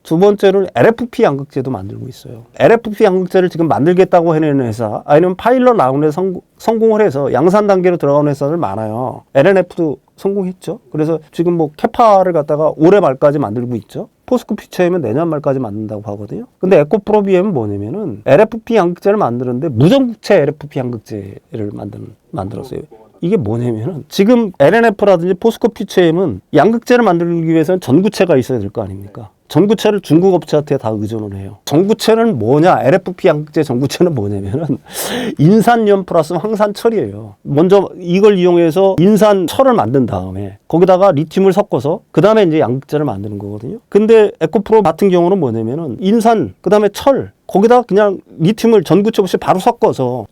두 번째로는 LFP 양극재도 만들고 있어요. LFP 양극재를 지금 만들겠다고 해내는 회사, 아니면 파일럿 라운드에 성공을 해서 양산 단계로 들어가는 회사들 많아요. LNF도 성공했죠. 그래서 지금 뭐 캐파를 갖다가 올해 말까지 만들고 있죠. 포스코 퓨처엠은 내년 말까지 만든다고 하거든요. 근데 에코프로 BM은 뭐냐면은 LFP 양극재를 만드는데 무전구체 LFP 양극재를 만들었어요. 이게 뭐냐면은 지금 LNF라든지 포스코 퓨처엠은 양극재를 만들기 위해서는 전구체가 있어야 될 거 아닙니까? 전구체를 중국 업체한테 다 의존을 해요. 전구체는 뭐냐? LFP 양극재 전구체는 뭐냐면은 인산염 플러스 황산철이에요. 먼저 이걸 이용해서 인산철을 만든 다음에 거기다가 리튬을 섞어서 그 다음에 이제 양극재를 만드는 거거든요. 근데 에코프로 같은 경우는 뭐냐면은 인산, 그 다음에 철, 거기다 그냥 리튬을 전구체 없이 바로 섞어서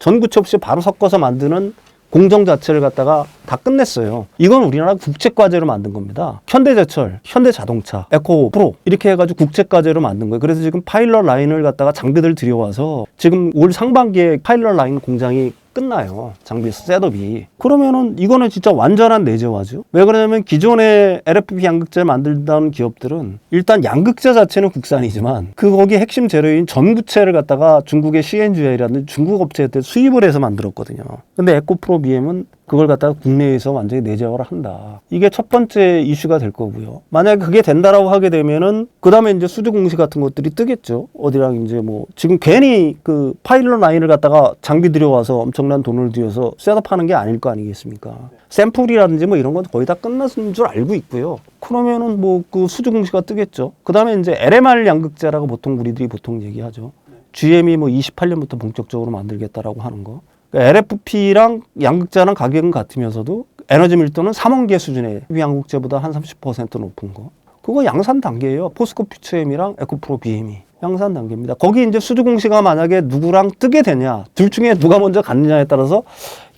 만드는 공정 자체를 갖다가 다 끝냈어요. 이건 우리나라 국제과제로 만든 겁니다. 현대제철, 현대자동차, 에코프로 이렇게 해가지고 국제과제로 만든 거예요. 그래서 지금 파일럿 라인을 갖다가 장비들 들여와서 지금 올 상반기에 파일럿 라인 공장이 끝나요. 장비 셋업이. 그러면은 이거는 진짜 완전한 내재화죠. 왜 그러냐면 기존의 LFP 양극재를 만들던 기업들은 일단 양극재 자체는 국산이지만 거기 핵심 재료인 전구체를 갖다가 중국의 CNG라는 중국 업체한테 수입을 해서 만들었거든요. 근데 에코프로 BM은 그걸 갖다가 국내에서 완전히 내재화를 한다. 이게 첫 번째 이슈가 될 거고요. 만약에 그게 된다라고 하게 되면은 그 다음에 이제 수주 공시 같은 것들이 뜨겠죠. 어디랑 이제 뭐 지금 괜히 그 파일럿 라인을 갖다가 장비 들여와서 엄청난 돈을 들여서 셋업하는 게 아닐 거 아니겠습니까? 샘플이라든지 뭐 이런 건 거의 다 끝났는 줄 알고 있고요. 그러면은 뭐 그 수주 공시가 뜨겠죠. 그 다음에 이제 LMR 양극재라고 보통 우리들이 보통 얘기하죠. GM이 뭐 28년부터 본격적으로 만들겠다라고 하는 거. 그러니까 LFP랑 양극재랑 가격은 같으면서도 에너지 밀도는 3원계 수준의 양극재보다 한 30% 높은 거. 그거 양산 단계예요. 포스코 퓨처엠이랑 에코프로 BM이 양산 단계입니다. 거기 이제 수주 공시가 만약에 누구랑 뜨게 되냐, 둘 중에 누가 먼저 갔느냐에 따라서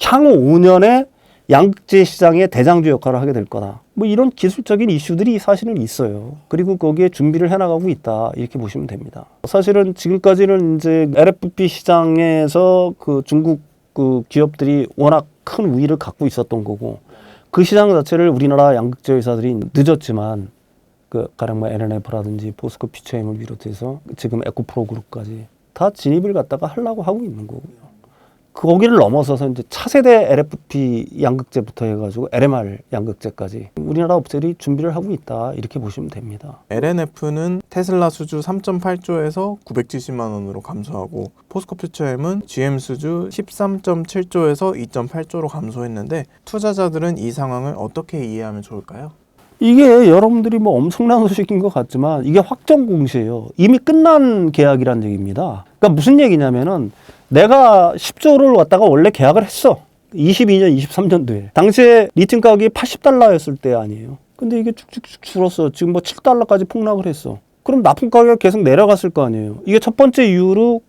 향후 5년에 양극재 시장의 대장주 역할을 하게 될 거다. 뭐 이런 기술적인 이슈들이 사실은 있어요. 그리고 거기에 준비를 해나가고 있다. 이렇게 보시면 됩니다. 사실은 지금까지는 이제 LFP 시장에서 그 중국 그 기업들이 워낙 큰 우위를 갖고 있었던 거고, 그 시장 자체를 우리나라 양극재 회사들이 늦었지만 그 가령 뭐 LNF라든지 포스코 퓨처엠을 비롯해서 지금 에코프로 그룹까지 다 진입을 갖다가 하려고 하고 있는 거고요. 거기를 넘어서서 이제 차세대 LFP 양극재부터 해가지고 LMR 양극재까지 우리나라 업체들이 준비를 하고 있다. 이렇게 보시면 됩니다. LNF는 테슬라 수주 3.8조에서 970만 원으로 감소하고 포스코 퓨처엠은 GM 수주 13.7조에서 2.8조로 감소했는데 투자자들은 이 상황을 어떻게 이해하면 좋을까요? 이게 여러분들이 뭐 엄청난 소식인 것 같지만 이게 확정 공시예요. 이미 끝난 계약이란 얘기입니다. 그러니까 무슨 얘기냐면은 내가 10조를 갖다가 원래 계약을 했어. 22년, 23년도에. 당시에 리튬 가격이 80달러였을 때 아니에요. 근데 이게 쭉쭉쭉 줄었어. 지금 뭐 7달러까지 폭락을 했어. 그럼 납품 가격이 계속 내려갔을 거 아니에요. 이게 첫 번째 이유로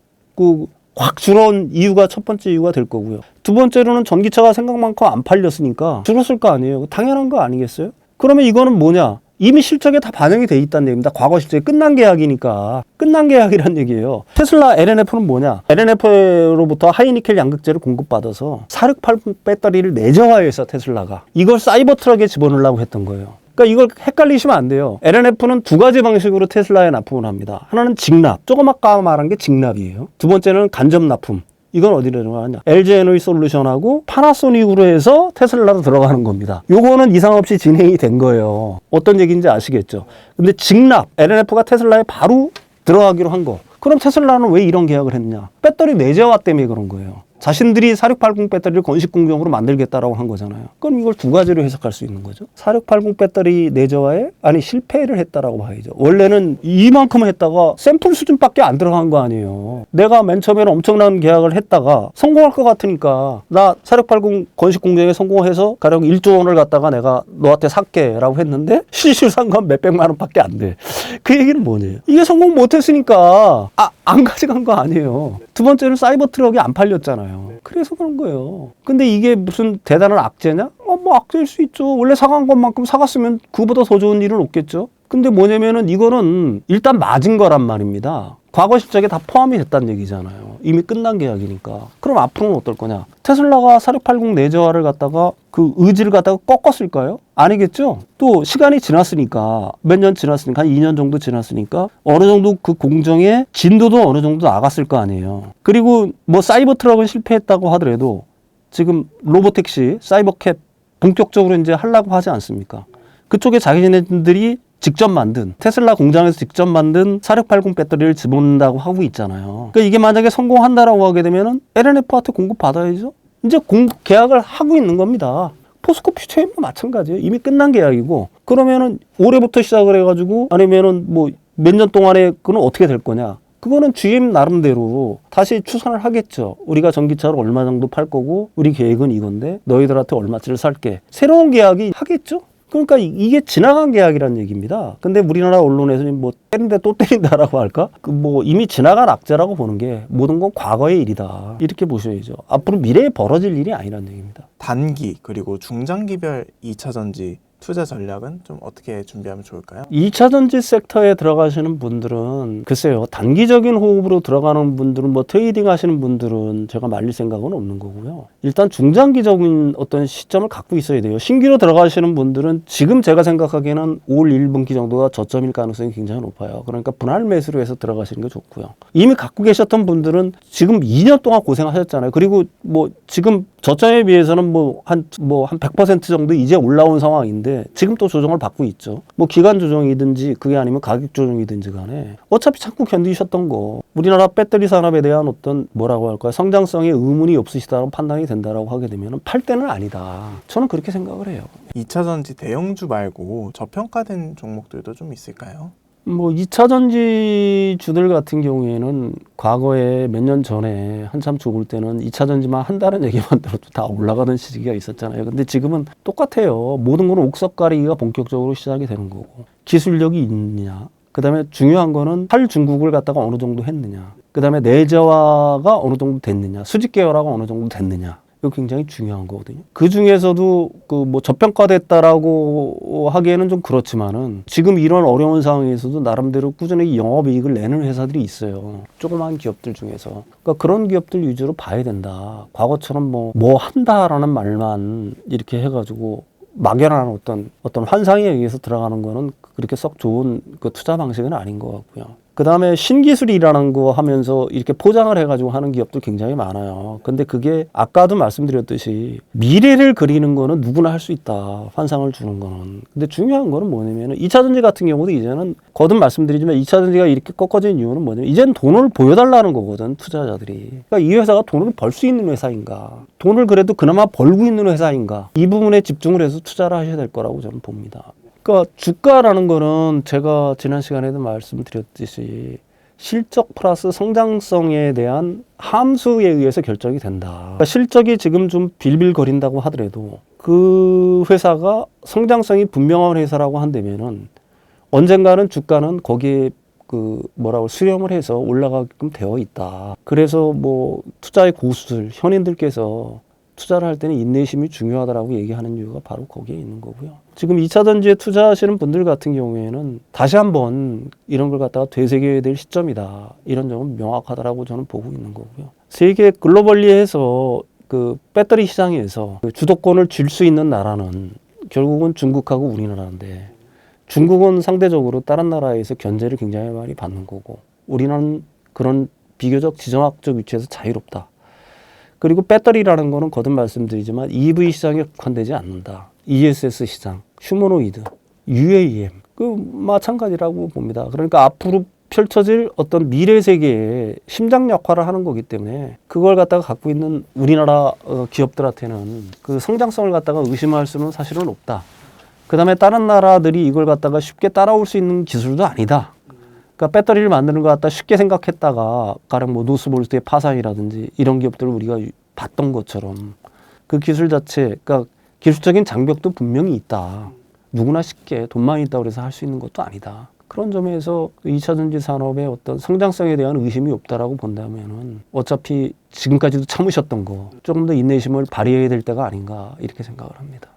확 줄어온 이유가 첫 번째 이유가 될 거고요. 두 번째로는 전기차가 생각만큼 안 팔렸으니까 줄었을 거 아니에요. 당연한 거 아니겠어요? 그러면 이거는 뭐냐? 이미 실적에 다 반영이 돼 있다는 얘기입니다. 과거 실적이 끝난 계약이니까. 끝난 계약이란 얘기예요. 테슬라 LNF는 뭐냐? LNF로부터 하이니켈 양극재를 공급받아서 4680 배터리를 내재화해서 테슬라가 이걸 사이버 트럭에 집어넣으려고 했던 거예요. 그러니까 이걸 헷갈리시면 안 돼요. LNF는 두 가지 방식으로 테슬라에 납품을 합니다. 하나는 직납. 조금 아까 말한 게 직납이에요. 두 번째는 간접 납품. 이건 어디로 들어가냐? LG 에너지 솔루션하고 파나소닉으로 해서 테슬라로 들어가는 겁니다. 요거는 이상 없이 진행이 된 거예요. 어떤 얘기인지 아시겠죠? 근데 직납, LNF가 테슬라에 바로 들어가기로 한 거. 그럼 테슬라는 왜 이런 계약을 했냐? 배터리 내재화 때문에 그런 거예요. 자신들이 4680 배터리를 건식 공정으로 만들겠다라고 한 거잖아요. 그럼 이걸 두 가지로 해석할 수 있는 거죠. 4680 배터리 내재화에 실패를 했다라고 봐야죠. 원래는 이만큼 했다가 샘플 수준밖에 안 들어간 거 아니에요. 내가 맨 처음에는 엄청난 계약을 했다가 성공할 것 같으니까 나 4680 건식 공정에 성공해서 가령 1조 원을 갖다가 내가 너한테 살게라고 했는데 실질상관 몇백만 원밖에 안 돼. 그 얘기는 뭐냐요? 이게 성공 못했으니까 안 가져간 거 아니에요. 두 번째는 사이버 트럭이 안 팔렸잖아요. 그래서 그런 거예요. 근데 이게 무슨 대단한 악재냐? 뭐 악재일 수 있죠. 원래 사간 것만큼 사갔으면 그보다 더 좋은 일은 없겠죠. 근데 뭐냐면은 이거는 일단 맞은 거란 말입니다. 과거 실적에 다 포함이 됐다는 얘기잖아요. 이미 끝난 계약이니까. 그럼 앞으로는 어떨 거냐? 테슬라가 4680 내재화를 갖다가 그 의지를 갖다가 꺾었을까요? 아니겠죠? 또 시간이 지났으니까 몇 년 지났으니까 한 2년 정도 지났으니까 어느 정도 그 공정의 진도도 어느 정도 나갔을 거 아니에요. 그리고 뭐 사이버 트럭은 실패했다고 하더라도 지금 로보택시, 사이버캡 본격적으로 이제 하려고 하지 않습니까? 그쪽에 자기네들이 직접 만든 테슬라 공장에서 직접 만든 4680 배터리를 집어넣는다고 하고 있잖아요. 그러니까 이게 만약에 성공한다라고 하게 되면은 LNF한테 공급 받아야죠. 이제 공급 계약을 하고 있는 겁니다. 포스코 퓨처엠도 마찬가지예요. 이미 끝난 계약이고 그러면은 올해부터 시작을 해가지고 아니면은 뭐 몇 년 동안에 그건 어떻게 될 거냐? 그거는 GM 나름대로 다시 추산을 하겠죠. 우리가 전기차를 얼마 정도 팔 거고 우리 계획은 이건데 너희들한테 얼마치를 살게. 새로운 계약이 하겠죠. 그러니까 이게 지나간 계약이라는 얘기입니다. 근데 우리나라 언론에서는 뭐 때린데 또 때린다라고 할까? 그 뭐 이미 지나간 악재라고 보는 게 모든 건 과거의 일이다. 이렇게 보셔야죠. 앞으로 미래에 벌어질 일이 아니라는 얘기입니다. 단기 그리고 중장기별 2차 전지 투자 전략은 좀 어떻게 준비하면 좋을까요? 2차 전지 섹터에 들어가시는 분들은 글쎄요, 단기적인 호흡으로 들어가는 분들은 뭐 트레이딩 하시는 분들은 제가 말릴 생각은 없는 거고요. 일단 중장기적인 어떤 시점을 갖고 있어야 돼요. 신규로 들어가시는 분들은 지금 제가 생각하기에는 올 1분기 정도가 저점일 가능성이 굉장히 높아요. 그러니까 분할 매수로 해서 들어가시는 게 좋고요. 이미 갖고 계셨던 분들은 지금 2년 동안 고생하셨잖아요. 그리고 뭐 지금 저점에 비해서는 한 100% 정도 이제 올라온 상황인데 지금 또 조정을 받고 있죠. 뭐 기간 조정이든지 그게 아니면 가격 조정이든지 간에 어차피 참고 견디셨던 거, 우리나라 배터리 산업에 대한 어떤 뭐라고 할까요? 성장성에 의문이 없으시다고 판단이 된다라고 하게 되면 팔 때는 아니다. 저는 그렇게 생각을 해요. 2차 전지 대형주 말고 저평가된 종목들도 좀 있을까요? 뭐 2차 전지주들 같은 경우에는 과거에 몇 년 전에 한참 좋을 때는 2차 전지만 한다는 얘기만 들어도 다 올라가던 시기가 있었잖아요. 근데 지금은 똑같아요. 모든 건 옥석 가리기가 본격적으로 시작이 되는 거고, 기술력이 있느냐, 그 다음에 중요한 거는 탈중국을 갖다가 어느 정도 했느냐, 그 다음에 내재화가 어느 정도 됐느냐, 수직 계열화가 어느 정도 됐느냐, 이거 굉장히 중요한 거거든요. 그 중에서도 그 뭐 저평가됐다라고 하기에는 좀 그렇지만은 지금 이런 어려운 상황에서도 나름대로 꾸준히 영업이익을 내는 회사들이 있어요. 조그마한 기업들 중에서. 그러니까 그런 기업들 위주로 봐야 된다. 과거처럼 뭐 한다라는 말만 이렇게 해가지고 막연한 어떤 환상에 의해서 들어가는 거는 그렇게 썩 좋은 그 투자 방식은 아닌 것 같고요. 그 다음에 신기술이라는 거 하면서 이렇게 포장을 해가지고 하는 기업도 굉장히 많아요. 근데 그게 아까도 말씀드렸듯이 미래를 그리는 거는 누구나 할 수 있다. 환상을 주는 거는. 근데 중요한 거는 뭐냐면 2차 전지 같은 경우도 이제는 거듭 말씀드리지만 2차 전지가 이렇게 꺾어진 이유는 뭐냐면 이제는 돈을 보여달라는 거거든, 투자자들이. 그러니까 이 회사가 돈을 벌 수 있는 회사인가, 돈을 그래도 그나마 벌고 있는 회사인가, 이 부분에 집중을 해서 투자를 하셔야 될 거라고 저는 봅니다. 그러니까 주가라는 거는 제가 지난 시간에도 말씀드렸듯이 실적 플러스 성장성에 대한 함수에 의해서 결정이 된다. 그러니까 실적이 지금 좀 빌빌거린다고 하더라도 그 회사가 성장성이 분명한 회사라고 한다면은 언젠가는 주가는 거기에 수렴을 해서 올라가게끔 되어 있다. 그래서 뭐 투자의 고수들, 현인들께서 투자를 할 때는 인내심이 중요하다라고 얘기하는 이유가 바로 거기에 있는 거고요. 지금 2차 전지에 투자하시는 분들 같은 경우에는 다시 한번 이런 걸 갖다가 되새겨야 될 시점이다. 이런 점은 명확하다라고 저는 보고 있는 거고요. 세계 글로벌리해서 그 배터리 시장에서 그 주도권을 쥘 수 있는 나라는 결국은 중국하고 우리나라인데, 중국은 상대적으로 다른 나라에서 견제를 굉장히 많이 받는 거고, 우리나라는 그런 비교적 지정학적 위치에서 자유롭다. 그리고 배터리라는 거는 거듭 말씀드리지만 EV 시장에 국한되지 않는다. ESS 시장, 휴머노이드, UAM 그 마찬가지라고 봅니다. 그러니까 앞으로 펼쳐질 어떤 미래 세계의 심장 역할을 하는 거기 때문에 그걸 갖다가 갖고 있는 우리나라 기업들한테는 그 성장성을 갖다가 의심할 수는 사실은 없다. 그 다음에 다른 나라들이 이걸 갖다가 쉽게 따라올 수 있는 기술도 아니다. 그러니까 배터리를 만드는 것 갖다 쉽게 생각했다가 가령 뭐 노스볼트의 파산이라든지 이런 기업들을 우리가 봤던 것처럼 그 기술 자체, 그러니까 기술적인 장벽도 분명히 있다. 누구나 쉽게 돈만 있다고 해서 할 수 있는 것도 아니다. 그런 점에서 2차 전지 산업의 어떤 성장성에 대한 의심이 없다라고 본다면은 어차피 지금까지도 참으셨던 거 조금 더 인내심을 발휘해야 될 때가 아닌가 이렇게 생각을 합니다.